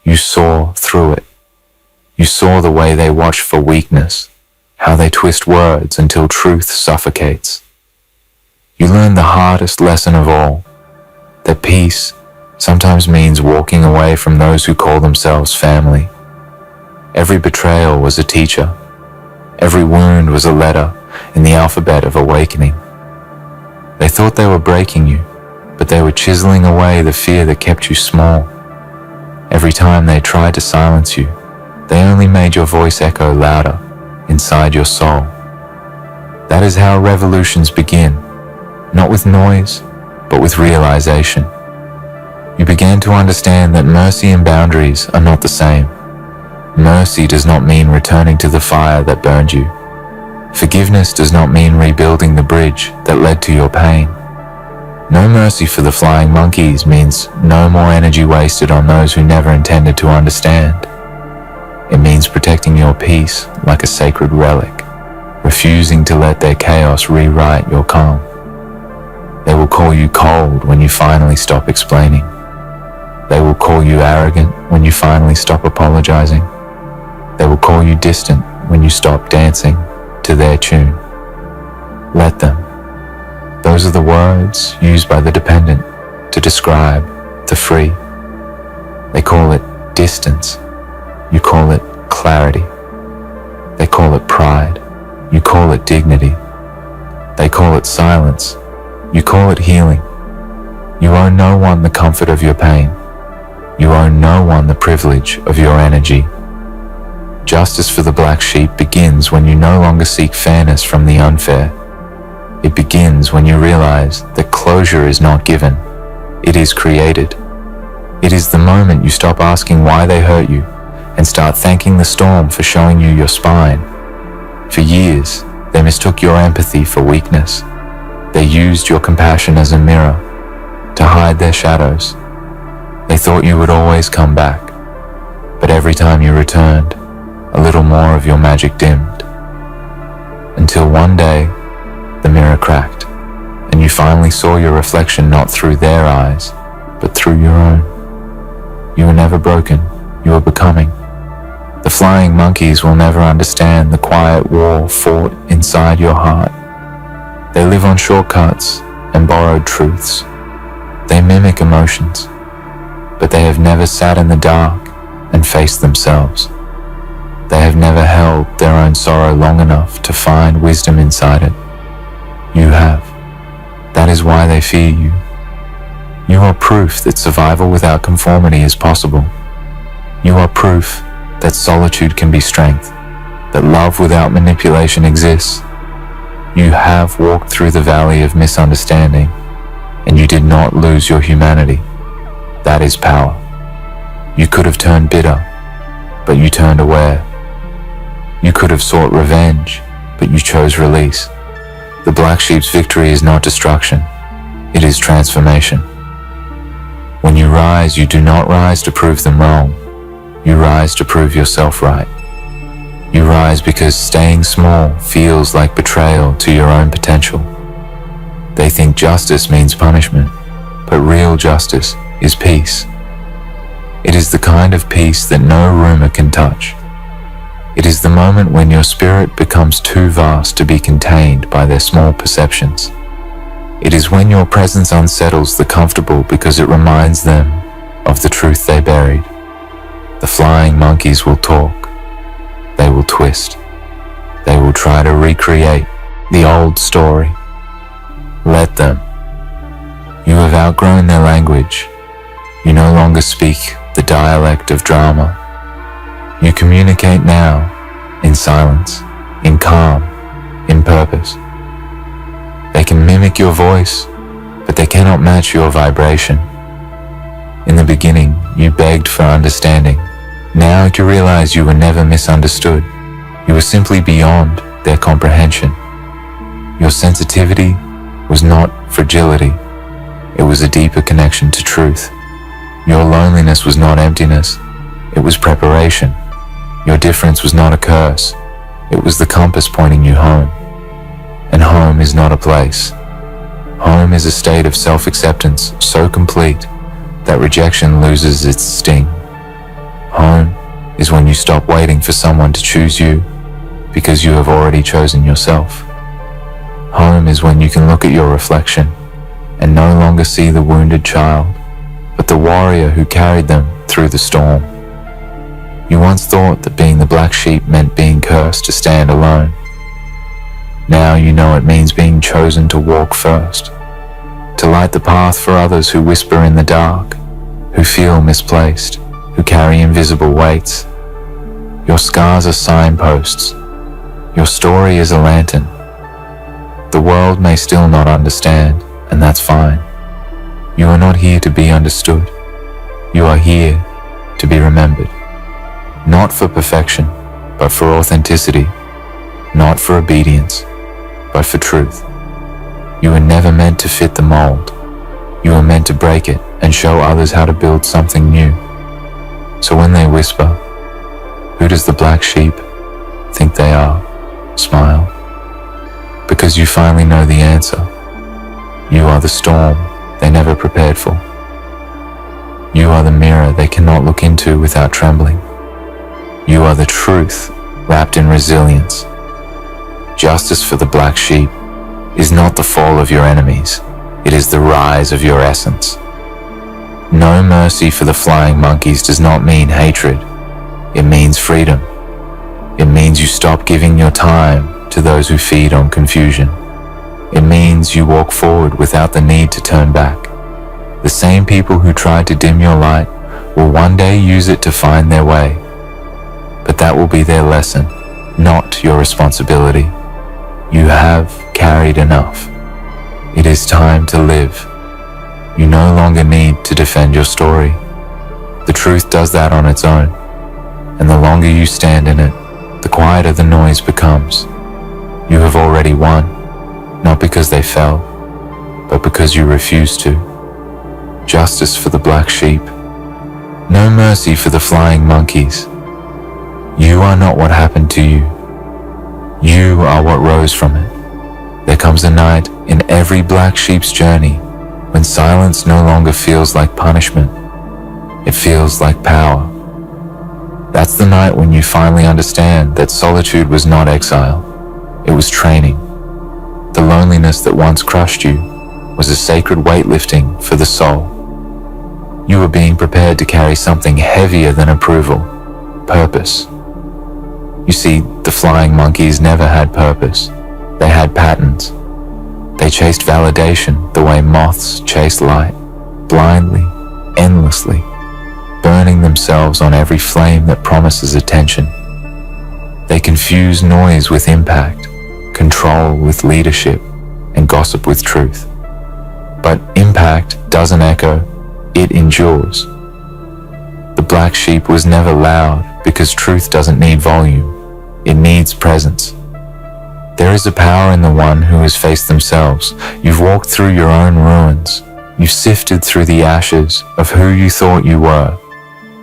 you saw through it. You saw the way they watch for weakness, how they twist words until truth suffocates. You learned the hardest lesson of all, that peace sometimes means walking away from those who call themselves family. Every betrayal was a teacher. Every wound was a letter in the alphabet of awakening. They thought they were breaking you, but they were chiseling away the fear that kept you small. Every time they tried to silence you, they only made your voice echo louder inside your soul. That is how revolutions begin, not with noise, but with realization. You began to understand that mercy and boundaries are not the same. Mercy does not mean returning to the fire that burned you. Forgiveness does not mean rebuilding the bridge that led to your pain. No mercy for the flying monkeys means no more energy wasted on those who never intended to understand. It means protecting your peace like a sacred relic, refusing to let their chaos rewrite your calm. They will call you cold when you finally stop explaining. They will call you arrogant when you finally stop apologizing. They will call you distant when you stop dancing to their tune. Let them. Those are the words used by the dependent to describe the free. They call it distance. You call it clarity. They call it pride. You call it dignity. They call it silence. You call it healing. You owe no one the comfort of your pain. You owe no one the privilege of your energy. Justice for the black sheep begins when you no longer seek fairness from the unfair. It begins when you realize that closure is not given. It is created. It is the moment you stop asking why they hurt you and start thanking the storm for showing you your spine. For years, they mistook your empathy for weakness. They used your compassion as a mirror to hide their shadows. They thought you would always come back, but every time you returned, a little more of your magic dimmed. Until one day, the mirror cracked, and you finally saw your reflection not through their eyes, but through your own. You are never broken. You are becoming. The flying monkeys will never understand the quiet war fought inside your heart. They live on shortcuts and borrowed truths. They mimic emotions, but they have never sat in the dark and faced themselves. They have never held their own sorrow long enough to find wisdom inside it. You have. That is why they fear you. You are proof that survival without conformity is possible. You are proof that solitude can be strength, that love without manipulation exists. You have walked through the valley of misunderstanding, and you did not lose your humanity. That is power. You could have turned bitter, but you turned aware. You could have sought revenge, but you chose release. The black sheep's victory is not destruction, it is transformation. When you rise, you do not rise to prove them wrong. You rise to prove yourself right. You rise because staying small feels like betrayal to your own potential. They think justice means punishment, but real justice is peace. It is the kind of peace that no rumor can touch. It is the moment when your spirit becomes too vast to be contained by their small perceptions. It is when your presence unsettles the comfortable because it reminds them of the truth they buried. The flying monkeys will talk. They will twist. They will try to recreate the old story. Let them. You have outgrown their language. You no longer speak the dialect of drama. You communicate now in silence, in calm, in purpose. They can mimic your voice, but they cannot match your vibration. In the beginning, you begged for understanding. Now you realize you were never misunderstood. You were simply beyond their comprehension. Your sensitivity was not fragility. It was a deeper connection to truth. Your loneliness was not emptiness. It was preparation. Your difference was not a curse. It was the compass pointing you home. And home is not a place. Home is a state of self-acceptance so complete that rejection loses its sting. Home is when you stop waiting for someone to choose you because you have already chosen yourself. Home is when you can look at your reflection and no longer see the wounded child, but the warrior who carried them through the storm. You once thought that being the black sheep meant being cursed to stand alone. Now you know it means being chosen to walk first, to light the path for others who whisper in the dark, who feel misplaced, who carry invisible weights. Your scars are signposts. Your story is a lantern. The world may still not understand, and that's fine. You are not here to be understood. You are here to be remembered. Not for perfection, but for authenticity. Not for obedience, but for truth. You were never meant to fit the mold. You were meant to break it and show others how to build something new. So when they whisper, "Who does the black sheep think they are?" smile. Because you finally know the answer. You are the storm they never prepared for. You are the mirror they cannot look into without trembling. You are the truth wrapped in resilience. Justice for the black sheep is not the fall of your enemies. It is the rise of your essence. No mercy for the flying monkeys does not mean hatred. It means freedom. It means you stop giving your time to those who feed on confusion. It means you walk forward without the need to turn back. The same people who tried to dim your light will one day use it to find their way. But that will be their lesson, not your responsibility. You have carried enough. It is time to live. You no longer need to defend your story. The truth does that on its own. And the longer you stand in it, the quieter the noise becomes. You have already won, not because they fell, but because you refused to. Justice for the black sheep. No mercy for the flying monkeys. You are not what happened to you. You are what rose from it. There comes a night in every black sheep's journey when silence no longer feels like punishment. It feels like power. That's the night when you finally understand that solitude was not exile. It was training. The loneliness that once crushed you was a sacred weightlifting for the soul. You were being prepared to carry something heavier than approval, purpose. You see, the flying monkeys never had purpose. They had patterns. They chased validation the way moths chase light, blindly, endlessly, burning themselves on every flame that promises attention. They confuse noise with impact, control with leadership, and gossip with truth. But impact doesn't echo, it endures. The black sheep was never loud because truth doesn't need volume, it needs presence. There is a power in the one who has faced themselves. You've walked through your own ruins. You've sifted through the ashes of who you thought you were.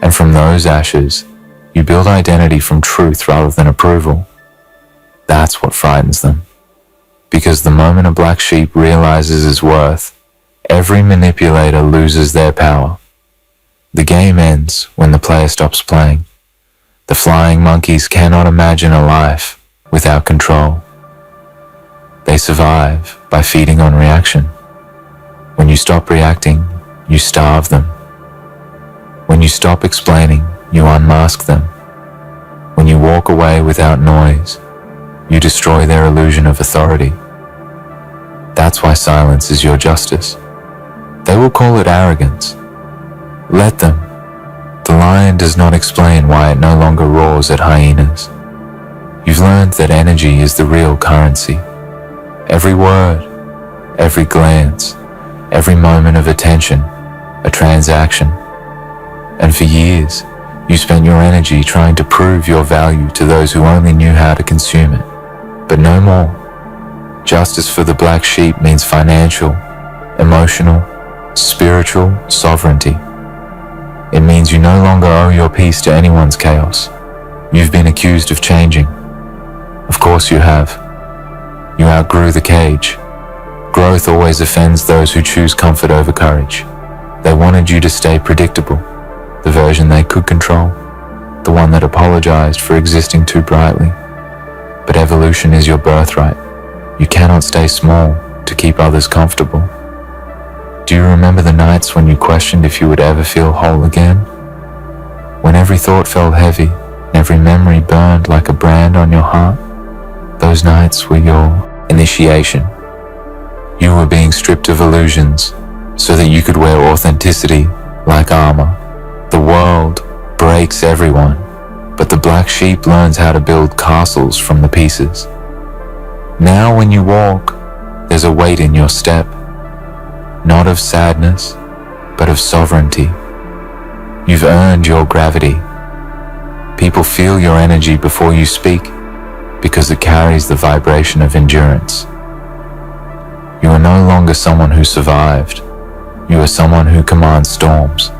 And from those ashes, you build identity from truth rather than approval. That's what frightens them. Because the moment a black sheep realizes his worth, every manipulator loses their power. The game ends when the player stops playing. The flying monkeys cannot imagine a life without control. They survive by feeding on reaction. When you stop reacting, you starve them. When you stop explaining, you unmask them. When you walk away without noise, you destroy their illusion of authority. That's why silence is your justice. They will call it arrogance. Let them. The lion does not explain why it no longer roars at hyenas. You've learned that energy is the real currency. Every word, every glance, every moment of attention, a transaction. And for years, you spent your energy trying to prove your value to those who only knew how to consume it. But no more. Justice for the black sheep means financial, emotional, spiritual sovereignty. It means you no longer owe your peace to anyone's chaos. You've been accused of changing. Of course you have. You outgrew the cage. Growth always offends those who choose comfort over courage. They wanted you to stay predictable, the version they could control, the one that apologized for existing too brightly. But evolution is your birthright. You cannot stay small to keep others comfortable. Do you remember the nights when you questioned if you would ever feel whole again? When every thought felt heavy and every memory burned like a brand on your heart? Those nights were your initiation. You were being stripped of illusions so that you could wear authenticity like armor. The world breaks everyone, but the black sheep learns how to build castles from the pieces. Now when you walk, there's a weight in your step, not of sadness, but of sovereignty. You've earned your gravity. People feel your energy before you speak because it carries the vibration of endurance. You are no longer someone who survived. You are someone who commands storms.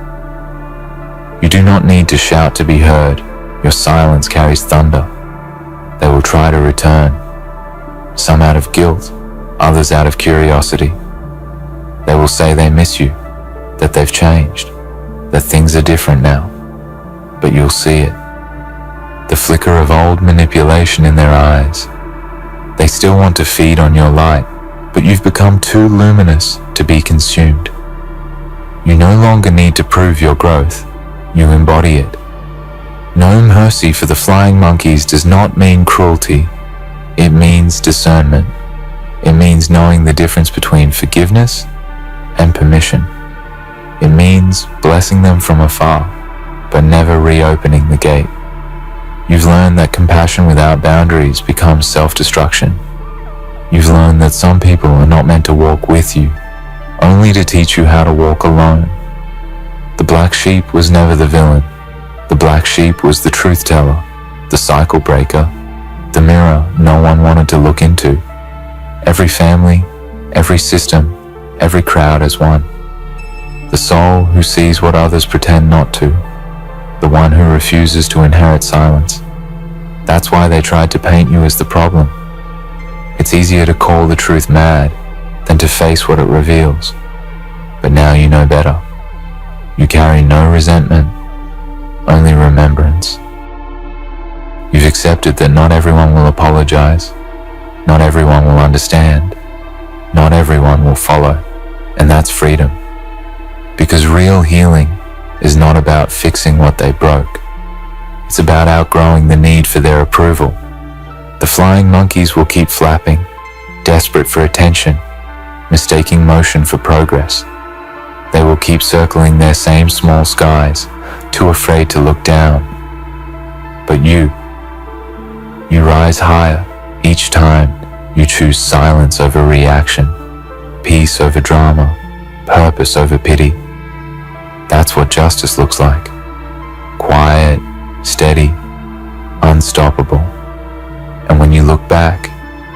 You do not need to shout to be heard. Your silence carries thunder. They will try to return, some out of guilt, others out of curiosity. They will say they miss you, that they've changed, that things are different now. But you'll see it. The flicker of old manipulation in their eyes. They still want to feed on your light, but you've become too luminous to be consumed. You no longer need to prove your growth. You embody it. No mercy for the flying monkeys does not mean cruelty. It means discernment. It means knowing the difference between forgiveness and permission. It means blessing them from afar, but never reopening the gate. You've learned that compassion without boundaries becomes self-destruction. You've learned that some people are not meant to walk with you, only to teach you how to walk alone. The black sheep was never the villain. The black sheep was the truth teller, the cycle breaker, the mirror no one wanted to look into. Every family, every system, every crowd as one. The soul who sees what others pretend not to. The one who refuses to inherit silence. That's why they tried to paint you as the problem. It's easier to call the truth mad than to face what it reveals. But now you know better. You carry no resentment, only remembrance. You've accepted that not everyone will apologize, not everyone will understand, not everyone will follow, and that's freedom. Because real healing is not about fixing what they broke. It's about outgrowing the need for their approval. The flying monkeys will keep flapping, desperate for attention, mistaking motion for progress. They will keep circling their same small skies, too afraid to look down. But you rise higher each time you choose silence over reaction, peace over drama, purpose over pity. That's what justice looks like. Quiet, steady, unstoppable. And when you look back,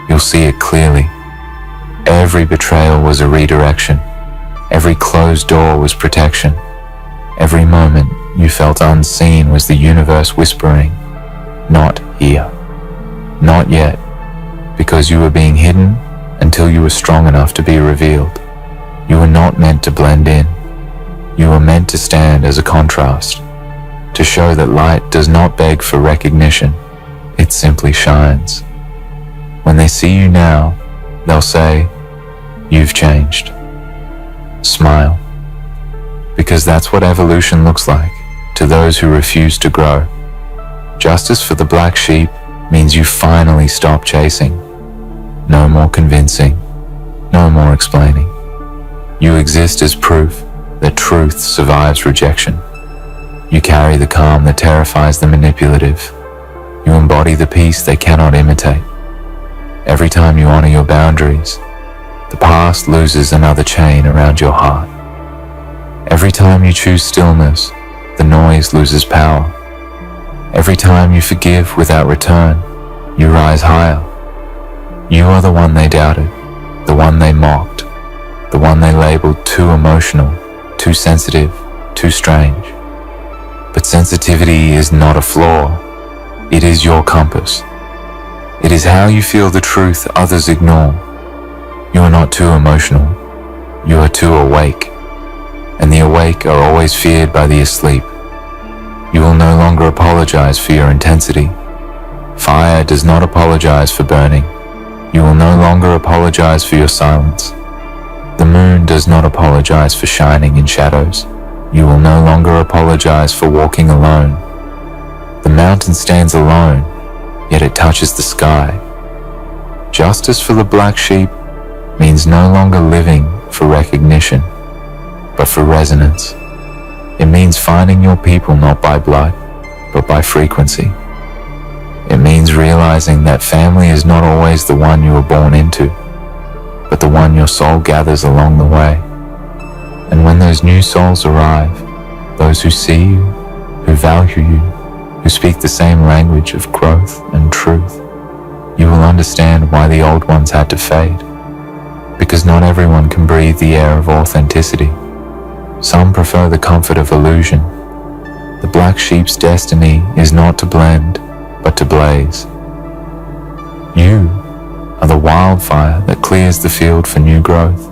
you'll see it clearly. Every betrayal was a redirection. Every closed door was protection. Every moment you felt unseen was the universe whispering, "Not here. Not yet," because you were being hidden until you were strong enough to be revealed. You were not meant to blend in. You were meant to stand as a contrast, to show that light does not beg for recognition, it simply shines. When they see you now, they'll say, "You've changed." Smile, because that's what evolution looks like to those who refuse to grow. Justice for the black sheep means you finally stop chasing. No more convincing, no more explaining. You exist as proof that truth survives rejection. You carry the calm that terrifies the manipulative. You embody the peace they cannot imitate. Every time you honor your boundaries, the past loses another chain around your heart. Every time you choose stillness, the noise loses power. Every time you forgive without return, you rise higher. You are the one they doubted, the one they mocked, the one they labeled too emotional, too sensitive, too strange. But sensitivity is not a flaw. It is your compass. It is how you feel the truth others ignore. You are not too emotional. You are too awake. And the awake are always feared by the asleep. You will no longer apologize for your intensity. Fire does not apologize for burning. You will no longer apologize for your silence. The moon does not apologize for shining in shadows. You will no longer apologize for walking alone. The mountain stands alone, yet it touches the sky. Justice for the black sheep means no longer living for recognition, but for resonance. It means finding your people not by blood, but by frequency. It means realizing that family is not always the one you were born into, but the one your soul gathers along the way. And when those new souls arrive, those who see you, who value you, who speak the same language of growth and truth, you will understand why the old ones had to fade. Because not everyone can breathe the air of authenticity. Some prefer the comfort of illusion. The black sheep's destiny is not to blend, but to blaze. You are the wildfire that clears the field for new growth.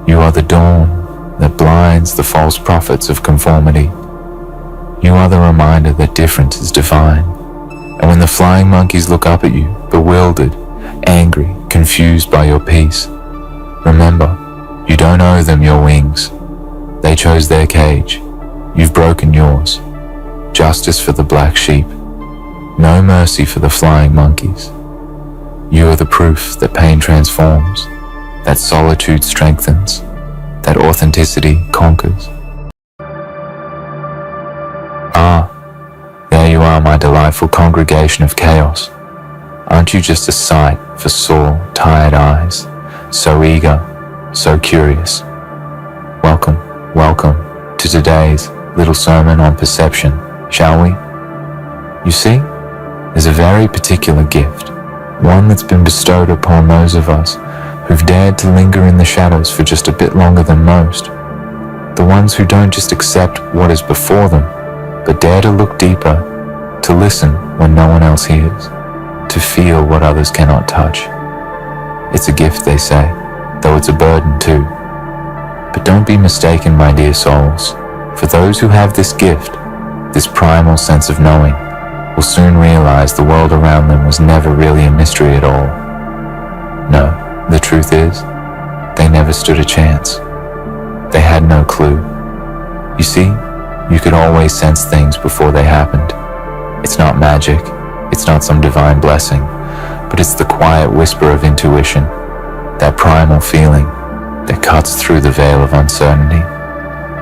You are the dawn that blinds the false prophets of conformity. You are the reminder that difference is divine. And when the flying monkeys look up at you, bewildered, angry, confused by your peace, remember, you don't owe them your wings. They chose their cage. You've broken yours. Justice for the black sheep. No mercy for the flying monkeys. You are the proof that pain transforms, that solitude strengthens, that authenticity conquers. There you are, my delightful congregation of chaos. Aren't you just a sight for sore, tired eyes, so eager, so curious? Welcome, welcome to today's little sermon on perception, shall we? You see, there's a very particular gift, one that's been bestowed upon those of us who've dared to linger in the shadows for just a bit longer than most. The ones who don't just accept what is before them, but dare to look deeper, to listen when no one else hears, to feel what others cannot touch. It's a gift, they say, though it's a burden too. But don't be mistaken, my dear souls, For those who have this gift, this primal sense of knowing, will soon realize the world around them was never really a mystery at all. No, the truth is, they never stood a chance. They had no clue. You see, you could always sense things before they happened. It's not magic, it's not some divine blessing, but it's the quiet whisper of intuition, that primal feeling that cuts through the veil of uncertainty,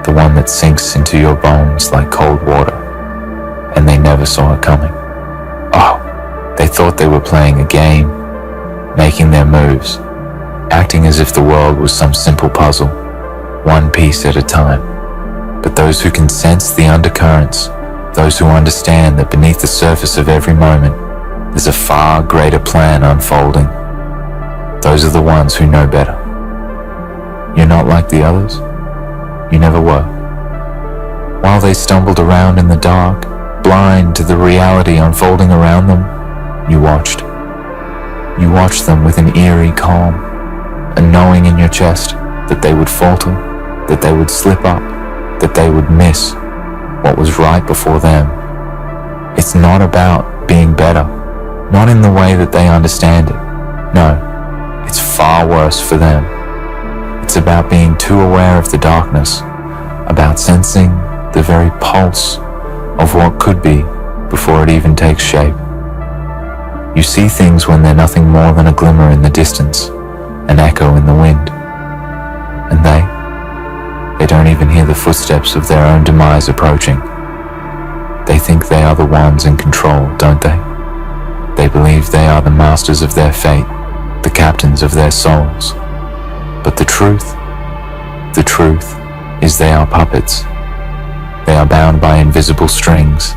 the one that sinks into your bones like cold water, and they never saw it coming. Oh, they thought they were playing a game, making their moves, acting as if the world was some simple puzzle, one piece at a time. But those who can sense the undercurrents, those who understand that beneath the surface of every moment, there's a far greater plan unfolding, those are the ones who know better. You're not like the others. You never were. While they stumbled around in the dark, blind to the reality unfolding around them, you watched. You watched them with an eerie calm, a knowing in your chest that they would falter, that they would slip up, that they would miss what was right before them. It's not about being better, not in the way that they understand it. No, it's far worse for them. It's about being too aware of the darkness, about sensing the very pulse of what could be before it even takes shape. You see things when they're nothing more than a glimmer in the distance, an echo in the wind. And they don't even hear the footsteps of their own demise approaching. They think they are the ones in control, don't they? They believe they are the masters of their fate, the captains of their souls. But the truth is they are puppets. They are bound by invisible strings,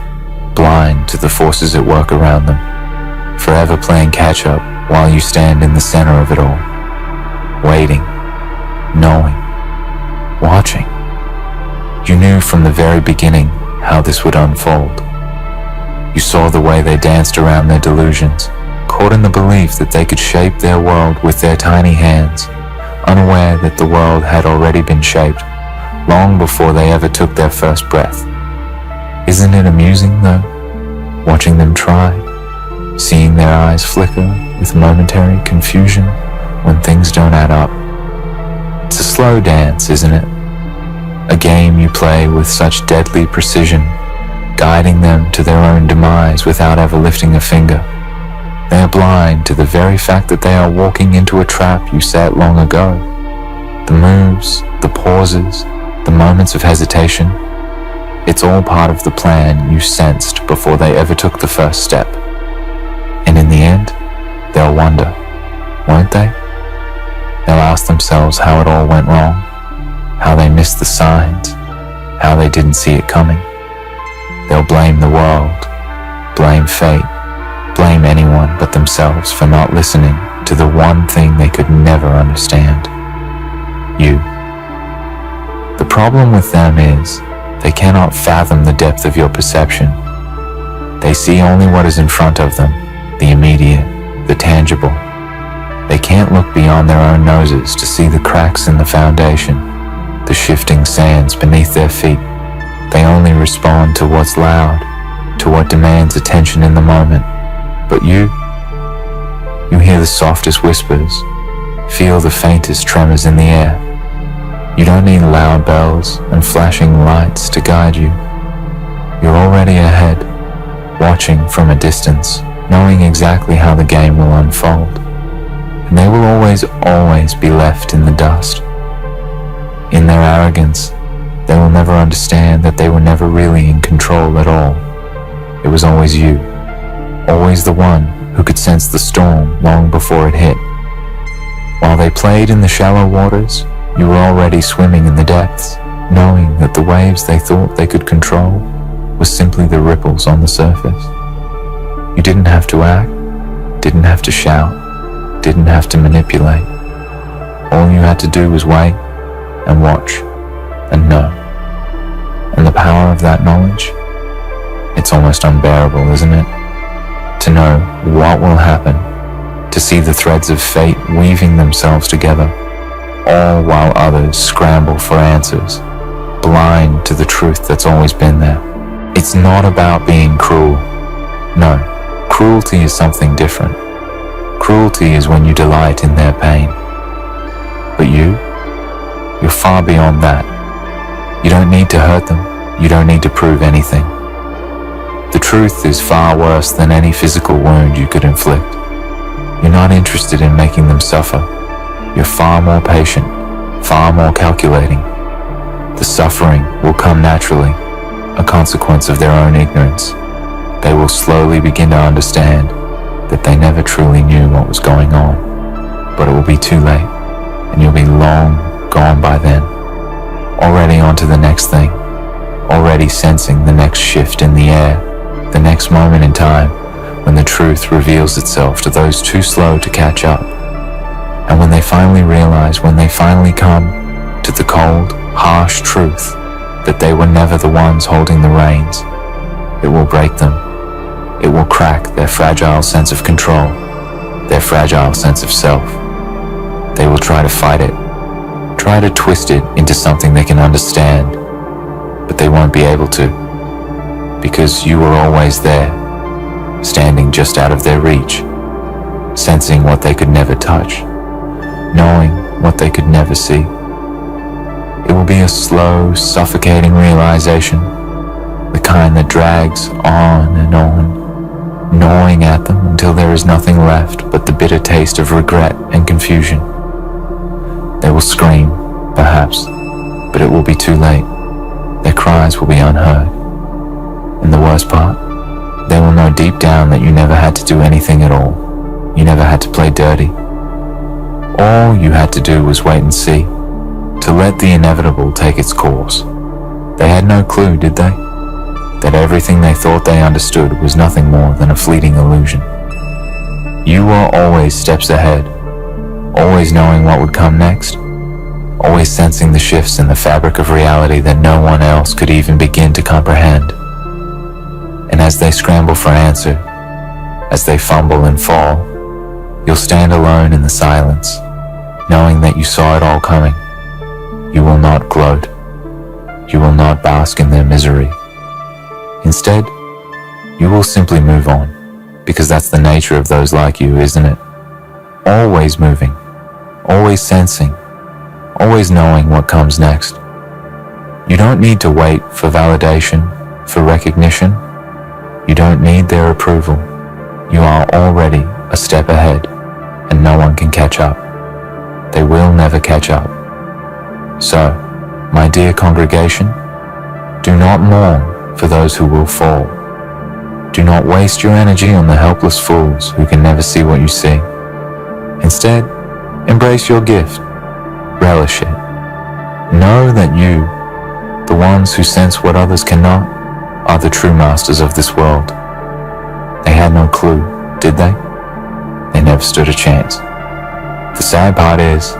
blind to the forces at work around them, forever playing catch-up while you stand in the center of it all, waiting, knowing, watching. You knew from the very beginning how this would unfold. You saw the way they danced around their delusions, caught in the belief that they could shape their world with their tiny hands, unaware that the world had already been shaped long before they ever took their first breath. Isn't it amusing, though, watching them try, seeing their eyes flicker with momentary confusion when things don't add up? It's a slow dance, isn't it? A game you play with such deadly precision, guiding them to their own demise without ever lifting a finger. They are blind to the very fact that they are walking into a trap you set long ago. The moves, the pauses, the moments of hesitation, it's all part of the plan you sensed before they ever took the first step. And in the end, they'll wonder, won't they? They'll ask themselves how it all went wrong, how they missed the signs, how they didn't see it coming. They'll blame the world, blame fate, blame anyone but themselves for not listening to the one thing they could never understand. You. The problem with them is they cannot fathom the depth of your perception. They see only what is in front of them, the immediate, the tangible. They can't look beyond their own noses to see the cracks in the foundation, the shifting sands beneath their feet. They only respond to what's loud, to what demands attention in the moment. But you hear the softest whispers, feel the faintest tremors in the air. You don't need loud bells and flashing lights to guide you. You're already ahead, watching from a distance, knowing exactly how the game will unfold. And they will always be left in the dust. In their arrogance, they will never understand that they were never really in control at all. It was always you, always the one who could sense the storm long before it hit. While they played in the shallow waters, you were already swimming in the depths, knowing that the waves they thought they could control were simply the ripples on the surface. You didn't have to act, didn't have to shout, didn't have to manipulate. All you had to do was wait and watch and know. And the power of that knowledge, it's almost unbearable, isn't it? To know what will happen, to see the threads of fate weaving themselves together, all while others scramble for answers, blind to the truth that's always been there. It's not about being cruel. No, cruelty is something different. Cruelty is when you delight in their pain. But you're far beyond that. You don't need to hurt them. You don't need to prove anything. The truth is far worse than any physical wound you could inflict. You're not interested in making them suffer. You're far more patient, far more calculating. The suffering will come naturally, a consequence of their own ignorance. They will slowly begin to understand that they never truly knew what was going on. But it will be too late, and you'll be long gone by then. Already on to the next thing, already sensing the next shift in the air, the next moment in time when the truth reveals itself to those too slow to catch up. And when they finally realize, when they finally come to the cold, harsh truth that they were never the ones holding the reins, it will break them. It will crack their fragile sense of control, their fragile sense of self. They will try to fight it, try to twist it into something they can understand, but they won't be able to, because you were always there, standing just out of their reach, sensing what they could never touch, knowing what they could never see. It will be a slow, suffocating realization, the kind that drags on and on, gnawing at them until there is nothing left but the bitter taste of regret and confusion. They will scream, perhaps, but it will be too late. Their cries will be unheard. And the worst part, they will know deep down that you never had to do anything at all. You never had to play dirty. All you had to do was wait and see, to let the inevitable take its course. They had no clue, did they? That everything they thought they understood was nothing more than a fleeting illusion. You were always steps ahead, always knowing what would come next, always sensing the shifts in the fabric of reality that no one else could even begin to comprehend. And as they scramble for answer, as they fumble and fall, you'll stand alone in the silence, knowing that you saw it all coming. You will not gloat. You will not bask in their misery. Instead, you will simply move on, because that's the nature of those like you, isn't it? Always moving, always sensing, always knowing what comes next. You don't need to wait for validation, for recognition. You don't need their approval. You are already a step ahead, and no one can catch up. They will never catch up. So, my dear congregation, do not mourn for those who will fall. Do not waste your energy on the helpless fools who can never see what you see. Instead, embrace your gift. Relish it. Know that you, the ones who sense what others cannot, are the true masters of this world. They had no clue, did they? They never stood a chance. The sad part is,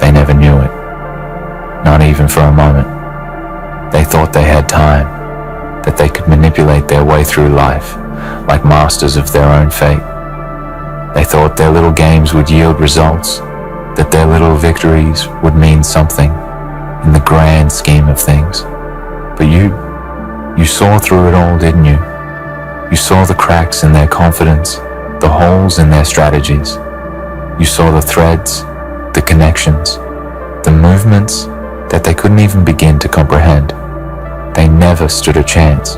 they never knew it. Not even for a moment. They thought they had time, that they could manipulate their way through life, like masters of their own fate. They thought their little games would yield results, that their little victories would mean something in the grand scheme of things. But you saw through it all, didn't you? You saw the cracks in their confidence, the holes in their strategies. You saw the threads, the connections, the movements that they couldn't even begin to comprehend. They never stood a chance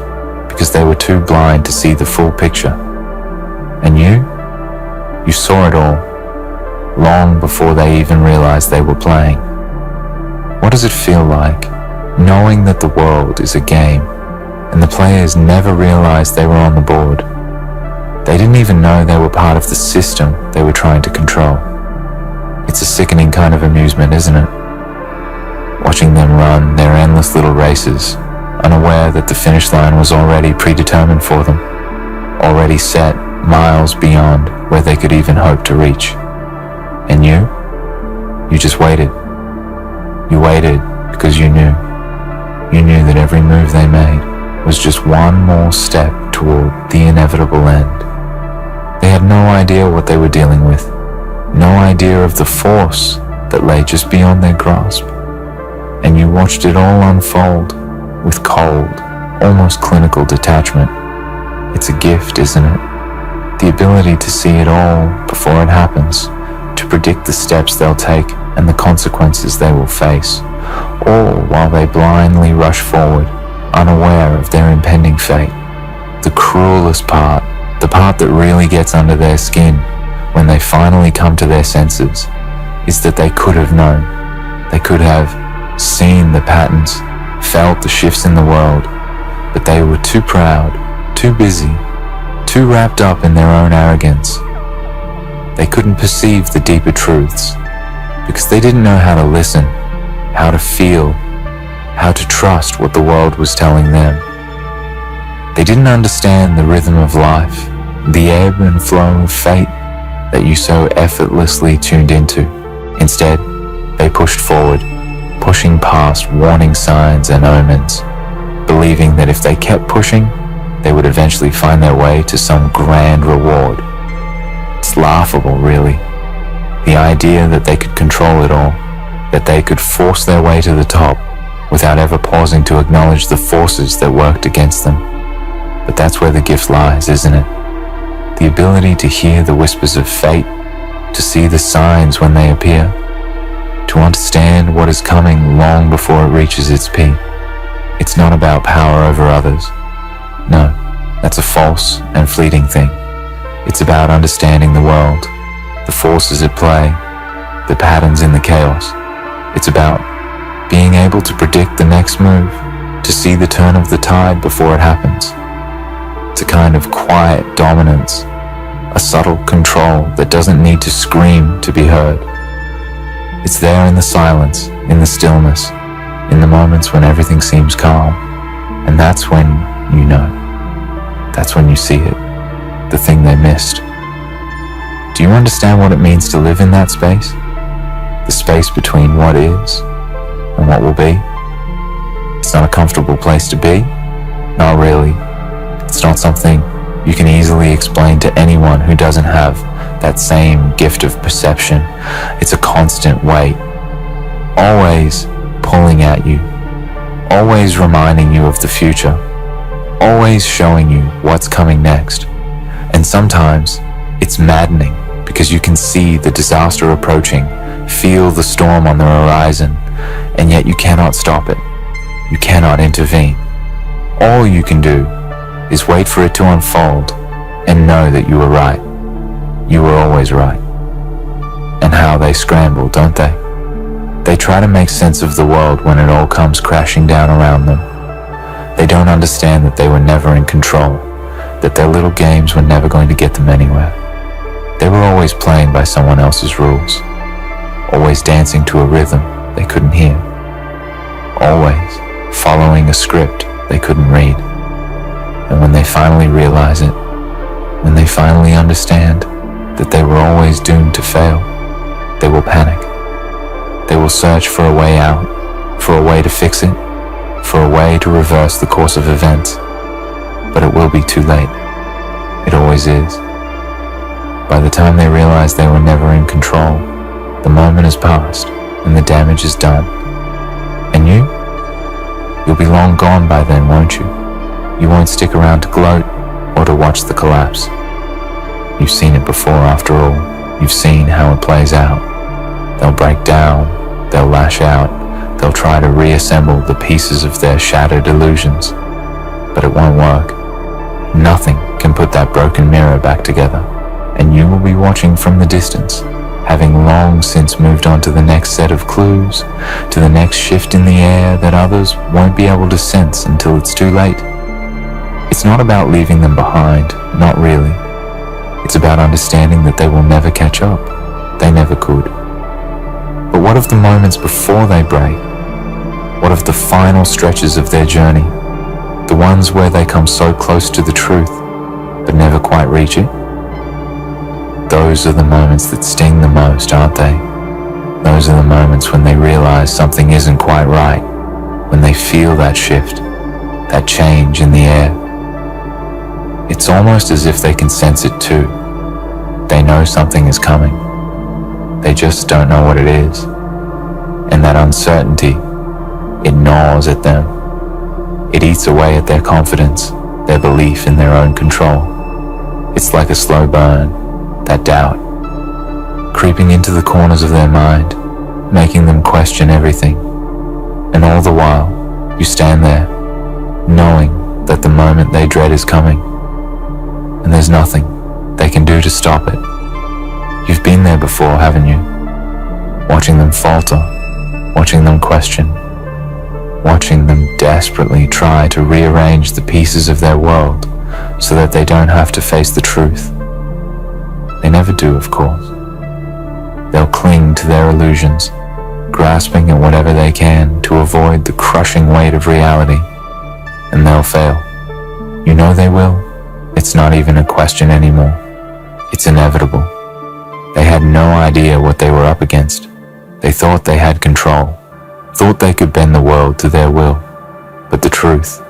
because they were too blind to see the full picture. And you saw it all, long before they even realized they were playing. What does it feel like, knowing that the world is a game and the players never realized they were on the board? They didn't even know they were part of the system they were trying to control. It's a sickening kind of amusement, isn't it? Watching them run their endless little races, unaware that the finish line was already predetermined for them, already set miles beyond where they could even hope to reach. And you just waited. You waited because you knew. You knew that every move they made was just one more step toward the inevitable end. They had no idea what they were dealing with, no idea of the force that lay just beyond their grasp. and you watched it all unfold with cold, almost clinical detachment. It's a gift, isn't it? The ability to see it all before it happens, to predict the steps they'll take and the consequences they will face, all while they blindly rush forward, unaware of their impending fate. The cruelest part, the part that really gets under their skin when they finally come to their senses, is that they could have known. They could have seen the patterns, felt the shifts in the world, but they were too proud, too busy, too wrapped up in their own arrogance. They couldn't perceive the deeper truths because they didn't know how to listen, how to feel, how to trust what the world was telling them. They didn't understand the rhythm of life, the ebb and flow of fate that you so effortlessly tuned into. Instead, they pushed forward, pushing past warning signs and omens, believing that if they kept pushing, they would eventually find their way to some grand reward. It's laughable, really. The idea that they could control it all, that they could force their way to the top without ever pausing to acknowledge the forces that worked against them. But that's where the gift lies, isn't it? The ability to hear the whispers of fate, to see the signs when they appear, to understand what is coming long before it reaches its peak. It's not about power over others. No, that's a false and fleeting thing. It's about understanding the world, the forces at play, the patterns in the chaos. It's about being able to predict the next move, to see the turn of the tide before it happens. It's a kind of quiet dominance, a subtle control that doesn't need to scream to be heard. It's there in the silence, in the stillness, in the moments when everything seems calm. And that's when you know. That's when you see it, the thing they missed. Do you understand what it means to live in that space? The space between what is and what will be? It's not a comfortable place to be. Not really. It's not something you can easily explain to anyone who doesn't have that same gift of perception. It's a constant weight, always pulling at you, always reminding you of the future, always showing you what's coming next. And sometimes it's maddening because you can see the disaster approaching, feel the storm on the horizon, and yet you cannot stop it. You cannot intervene. All you can do is wait for it to unfold and know that you were right. You were always right. And how they scramble, don't they? They try to make sense of the world when it all comes crashing down around them. They don't understand that they were never in control, that their little games were never going to get them anywhere. They were always playing by someone else's rules, always dancing to a rhythm they couldn't hear, always following a script they couldn't read. And when they finally realize it, when they finally understand that they were always doomed to fail, they will panic. They will search for a way out, for a way to fix it, for a way to reverse the course of events. But it will be too late. It always is. By the time they realize they were never in control, the moment has passed and the damage is done. And you'll be long gone by then, won't you? You won't stick around to gloat or to watch the collapse. You've seen it before, after all. You've seen how it plays out. They'll break down, they'll lash out, they'll try to reassemble the pieces of their shattered illusions. But it won't work. Nothing can put that broken mirror back together. And you will be watching from the distance, having long since moved on to the next set of clues, to the next shift in the air that others won't be able to sense until it's too late. It's not about leaving them behind, not really. It's about understanding that they will never catch up. They never could. But what of the moments before they break? What of the final stretches of their journey? The ones where they come so close to the truth, but never quite reach it? Those are the moments that sting the most, aren't they? Those are the moments when they realize something isn't quite right, when they feel that shift, that change in the air. It's almost as if they can sense it too. They know something is coming. They just don't know what it is. And that uncertainty It gnaws at them. It eats away at their confidence, their belief in their own control. It's like a slow burn, that doubt, creeping into the corners of their mind, making them question everything. And all the while, you stand there, knowing that the moment they dread is coming, and there's nothing they can do to stop it. You've been there before, haven't you? Watching them falter, watching them question, watching them desperately try to rearrange the pieces of their world so that they don't have to face the truth. They never do, of course. They'll cling to their illusions, grasping at whatever they can to avoid the crushing weight of reality, and they'll fail. You know they will. It's not even a question anymore. It's inevitable. They had no idea what they were up against. They thought they had control, thought they could bend the world to their will. But the truth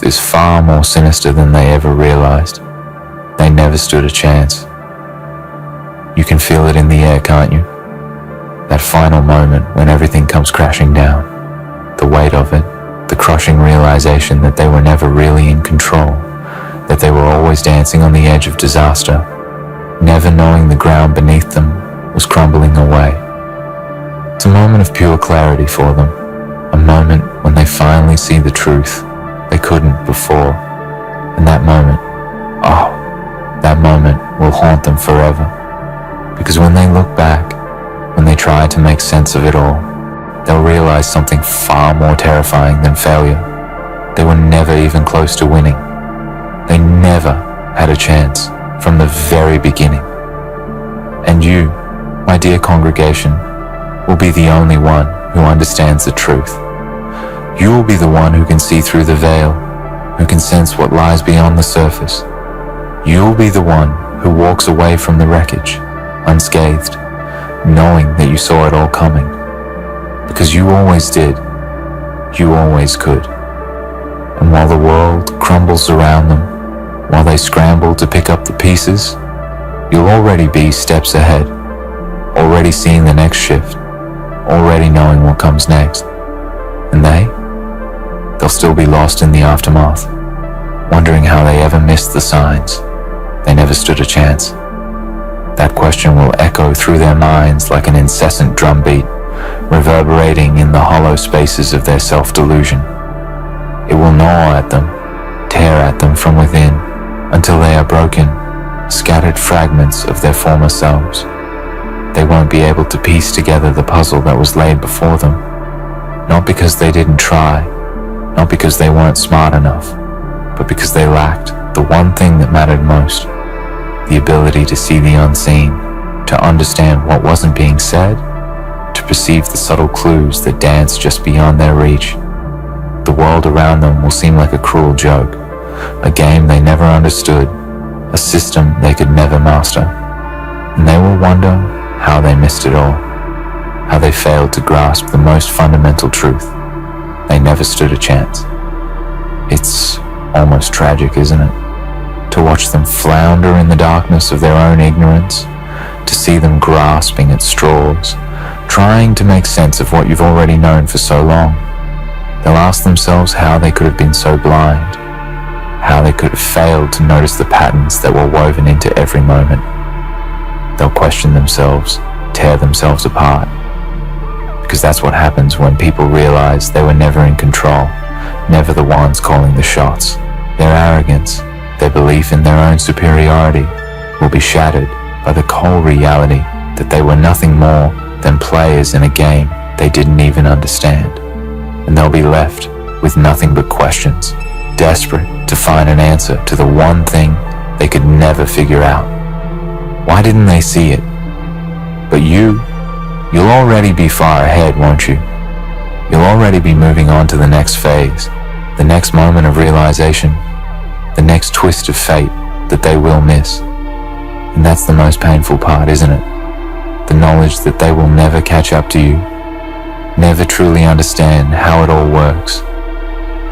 is far more sinister than they ever realized. They never stood a chance. You can feel it in the air, can't you? That final moment when everything comes crashing down. The weight of it, the crushing realization that they were never really in control, that they were always dancing on the edge of disaster, never knowing the ground beneath them was crumbling away. It's a moment of pure clarity for them, a moment when they finally see the truth they couldn't before. And that moment, that moment will haunt them forever. Because when they look back, when they try to make sense of it all, they'll realize something far more terrifying than failure. They were never even close to winning. They never had a chance from the very beginning. And you, my dear congregation, will be the only one who understands the truth. You will be the one who can see through the veil, who can sense what lies beyond the surface. You will be the one who walks away from the wreckage, unscathed, knowing that you saw it all coming. Because you always did. You always could. And while the world crumbles around them, while they scramble to pick up the pieces, you'll already be steps ahead, already seeing the next shift, already knowing what comes next. And they'll still be lost in the aftermath, wondering how they ever missed the signs. They never stood a chance. That question will echo through their minds like an incessant drumbeat, reverberating in the hollow spaces of their self-delusion. It will gnaw at them, tear at them from within, until they are broken, scattered fragments of their former selves. They won't be able to piece together the puzzle that was laid before them, not because they didn't try, not because they weren't smart enough, but because they lacked the one thing that mattered most, the ability to see the unseen, to understand what wasn't being said, to perceive the subtle clues that dance just beyond their reach. The world around them will seem like a cruel joke, a game they never understood, a system they could never master. And they will wonder how they missed it all, how they failed to grasp the most fundamental truth. They never stood a chance. It's almost tragic, isn't it? To watch them flounder in the darkness of their own ignorance, to see them grasping at straws, trying to make sense of what you've already known for so long. They'll ask themselves how they could have been so blind, how they could have failed to notice the patterns that were woven into every moment. They'll question themselves, tear themselves apart, because that's what happens when people realize they were never in control, never the ones calling the shots. Their arrogance, their belief in their own superiority will be shattered by the cold reality that they were nothing more than players in a game they didn't even understand. And they'll be left with nothing but questions, desperate to find an answer to the one thing they could never figure out. Why didn't they see it? But you'll already be far ahead, won't you? You'll already be moving on to the next phase, the next moment of realization, the next twist of fate that they will miss. And that's the most painful part, isn't it? The knowledge that they will never catch up to you, never truly understand how it all works.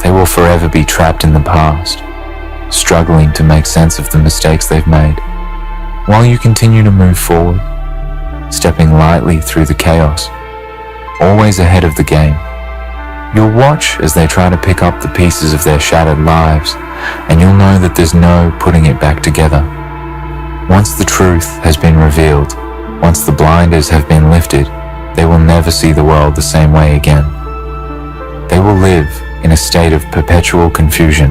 They will forever be trapped in the past, struggling to make sense of the mistakes they've made, while you continue to move forward, stepping lightly through the chaos, always ahead of the game, You'll watch as they try to pick up the pieces of their shattered lives, and you'll know that there's no putting it back together. Once the truth has been revealed, once the blinders have been lifted, they will never see the world the same way again. They will live in a state of perpetual confusion,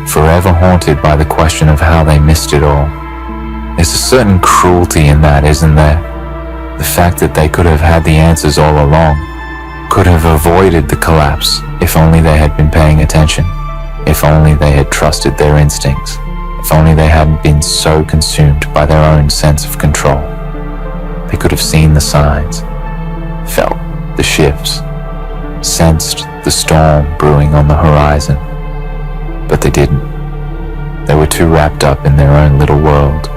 forever haunted by the question of how they missed it all. There's a certain cruelty in that, isn't there? The fact that they could have had the answers all along, could have avoided the collapse if only they had been paying attention, if only they had trusted their instincts, if only they hadn't been so consumed by their own sense of control. They could have seen the signs, felt the shifts, sensed the storm brewing on the horizon, but they didn't. They were too wrapped up in their own little world,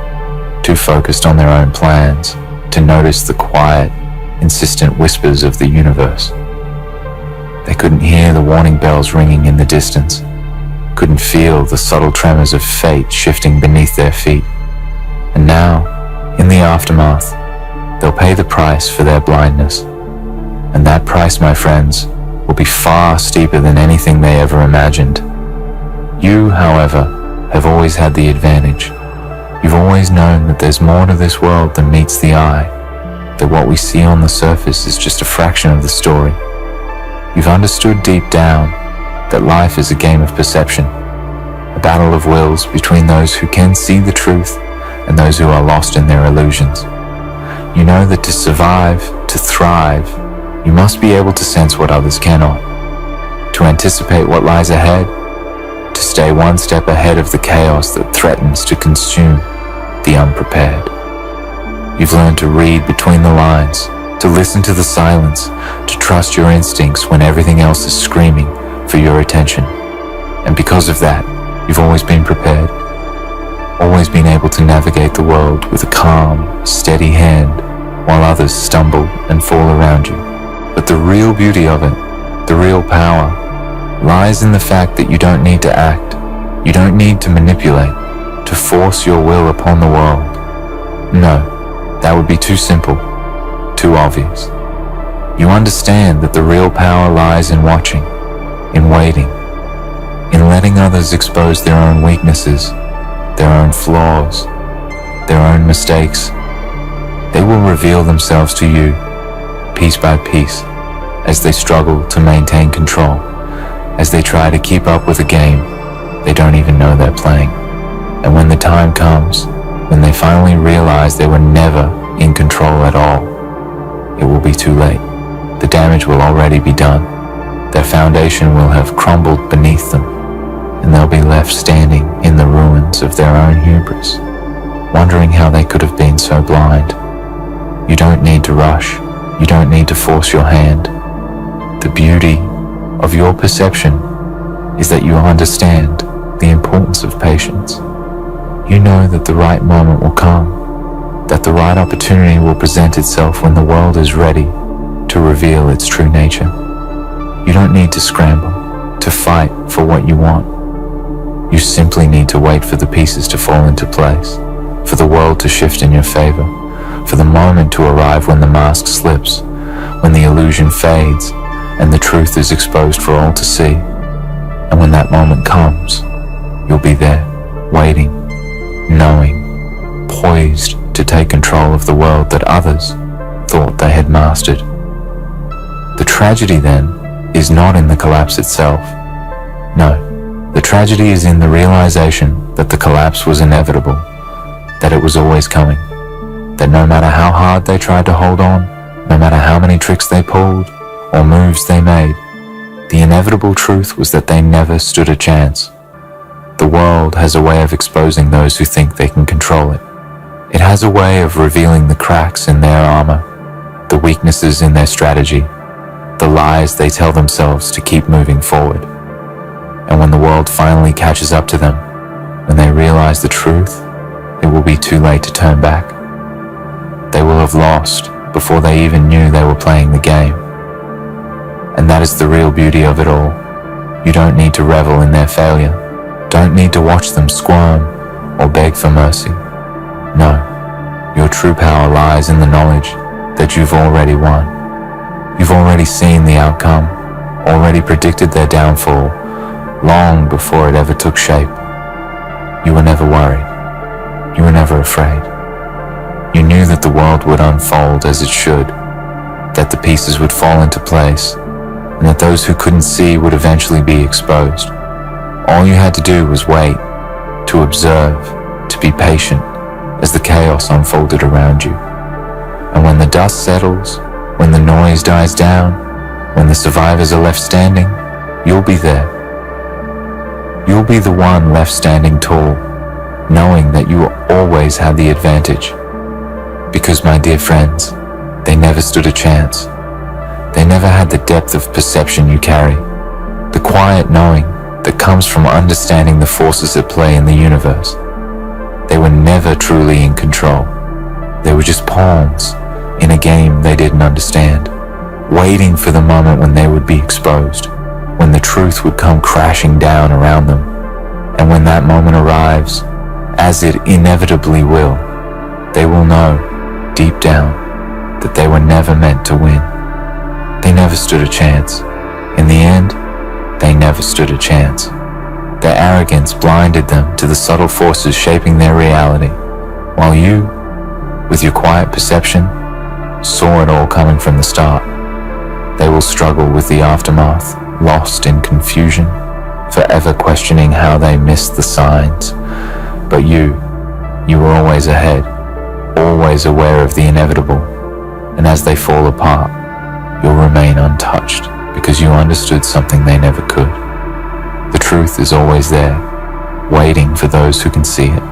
too focused on their own plans to notice the quiet, insistent whispers of the universe. They couldn't hear the warning bells ringing in the distance, couldn't feel the subtle tremors of fate shifting beneath their feet. And now, in the aftermath, they'll pay the price for their blindness. And that price, my friends, will be far steeper than anything they ever imagined. You, however, have always had the advantage. You've always known that there's more to this world than meets the eye, that what we see on the surface is just a fraction of the story. You've understood deep down that life is a game of perception, a battle of wills between those who can see the truth and those who are lost in their illusions. You know that to survive, to thrive, you must be able to sense what others cannot, to anticipate what lies ahead, to stay one step ahead of the chaos that threatens to consume the unprepared. You've learned to read between the lines, to listen to the silence, to trust your instincts when everything else is screaming for your attention. And because of that, you've always been prepared, always been able to navigate the world with a calm, steady hand while others stumble and fall around you. But the real beauty of it, the real power, lies in the fact that you don't need to act, you don't need to manipulate, to force your will upon the world. No, that would be too simple, too obvious. You understand that the real power lies in watching, in waiting, in letting others expose their own weaknesses, their own flaws, their own mistakes. They will reveal themselves to you, piece by piece, as they struggle to maintain control, as they try to keep up with a game they don't even know they're playing. And when the time comes, when they finally realize they were never in control at all, it will be too late. The damage will already be done. Their foundation will have crumbled beneath them, and they'll be left standing in the ruins of their own hubris, wondering how they could have been so blind. You don't need to rush. You don't need to force your hand. The beauty of your perception is that you understand the importance of patience. You know that the right moment will come, that the right opportunity will present itself when the world is ready to reveal its true nature. You don't need to scramble, to fight for what you want. You simply need to wait for the pieces to fall into place, for the world to shift in your favor, for the moment to arrive when the mask slips, when the illusion fades, and the truth is exposed for all to see. And when that moment comes, you'll be there, waiting, knowing, poised to take control of the world that others thought they had mastered. The tragedy, then, is not in the collapse itself. No, the tragedy is in the realization that the collapse was inevitable, that it was always coming, that no matter how hard they tried to hold on, no matter how many tricks they pulled or moves they made, the inevitable truth was that they never stood a chance. The world has a way of exposing those who think they can control it. It has a way of revealing the cracks in their armor, the weaknesses in their strategy, the lies they tell themselves to keep moving forward. And when the world finally catches up to them, when they realize the truth, it will be too late to turn back. They will have lost before they even knew they were playing the game. And that is the real beauty of it all. You don't need to revel in their failure. Don't need to watch them squirm or beg for mercy. No, your true power lies in the knowledge that you've already won. You've already seen the outcome, already predicted their downfall long before it ever took shape. You were never worried. You were never afraid. You knew that the world would unfold as it should, that the pieces would fall into place, and that those who couldn't see would eventually be exposed. All you had to do was wait, to observe, to be patient as the chaos unfolded around you. And when the dust settles, when the noise dies down, when the survivors are left standing, you'll be there. You'll be the one left standing tall, knowing that you always had the advantage. Because, my dear friends, they never stood a chance. They never had the depth of perception you carry, the quiet knowing that comes from understanding the forces at play in the universe. They were never truly in control. They were just pawns in a game they didn't understand, waiting for the moment when they would be exposed, when the truth would come crashing down around them. And when that moment arrives, as it inevitably will, they will know, deep down, that they were never meant to win. They never stood a chance. In the end, they never stood a chance. Their arrogance blinded them to the subtle forces shaping their reality, while you, with your quiet perception, saw it all coming from the start. They will struggle with the aftermath, lost in confusion, forever questioning how they missed the signs. But you were always ahead, always aware of the inevitable, and as they fall apart, you'll remain untouched because you understood something they never could. The truth is always there, waiting for those who can see it.